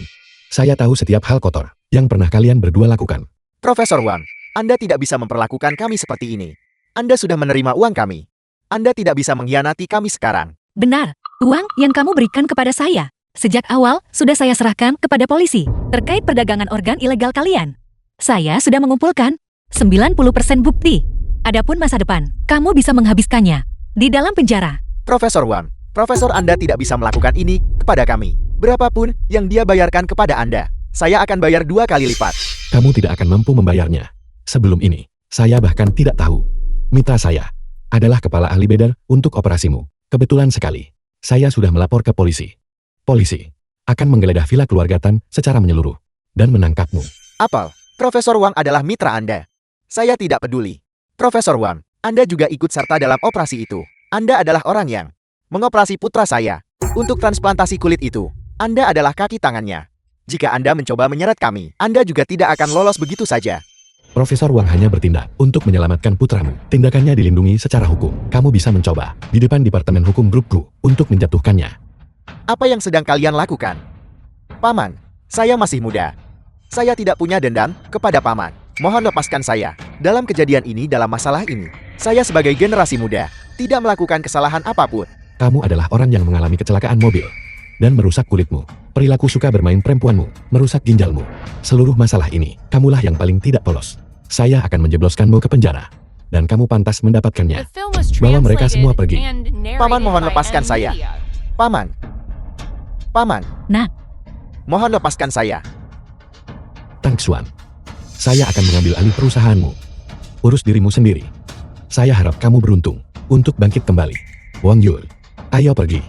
Saya tahu setiap hal kotor yang pernah kalian berdua lakukan. Profesor Wang, Anda tidak bisa memperlakukan kami seperti ini. Anda sudah menerima uang kami. Anda tidak bisa mengkhianati kami sekarang. Benar, uang yang kamu berikan kepada saya sejak awal sudah saya serahkan kepada polisi terkait perdagangan organ ilegal kalian. Saya sudah mengumpulkan 90% bukti. Adapun masa depan, kamu bisa menghabiskannya di dalam penjara. Profesor Wang, Profesor Anda tidak bisa melakukan ini kepada kami. Berapapun yang dia bayarkan kepada Anda, saya akan bayar 2 kali lipat. Kamu tidak akan mampu membayarnya. Sebelum ini, saya bahkan tidak tahu. Mitra saya adalah kepala ahli bedar untuk operasimu. Kebetulan sekali, saya sudah melapor ke polisi. Polisi akan menggeledah villa keluarga Tan secara menyeluruh dan menangkapmu. Apel, Profesor Wang adalah mitra Anda. Saya tidak peduli. Profesor Wang, Anda juga ikut serta dalam operasi itu. Anda adalah orang yang mengoperasi putra saya. Untuk transplantasi kulit itu, Anda adalah kaki tangannya. Jika Anda mencoba menyeret kami, Anda juga tidak akan lolos begitu saja. Profesor Wang hanya bertindak untuk menyelamatkan putramu. Tindakannya dilindungi secara hukum. Kamu bisa mencoba di depan Departemen Hukum Grupku untuk menjatuhkannya. Apa yang sedang kalian lakukan? Paman, saya masih muda. Saya tidak punya dendam kepada Paman. Mohon lepaskan saya. Dalam kejadian ini, dalam masalah ini, saya sebagai generasi muda tidak melakukan kesalahan apapun. Kamu adalah orang yang mengalami kecelakaan mobil dan merusak kulitmu. Perilaku suka bermain perempuanmu, merusak ginjalmu. Seluruh masalah ini, kamulah yang paling tidak polos. Saya akan menjebloskanmu ke penjara. Dan kamu pantas mendapatkannya. The film was Bawa mereka semua translated pergi. and narrated Paman, mohon by lepaskan M. saya. Media. Paman. Paman, Nah, mohon lepaskan saya. Tang Xuan, saya akan mengambil alih perusahaanmu. Urus dirimu sendiri. Saya harap kamu beruntung untuk bangkit kembali. Wang Yul, ayo pergi.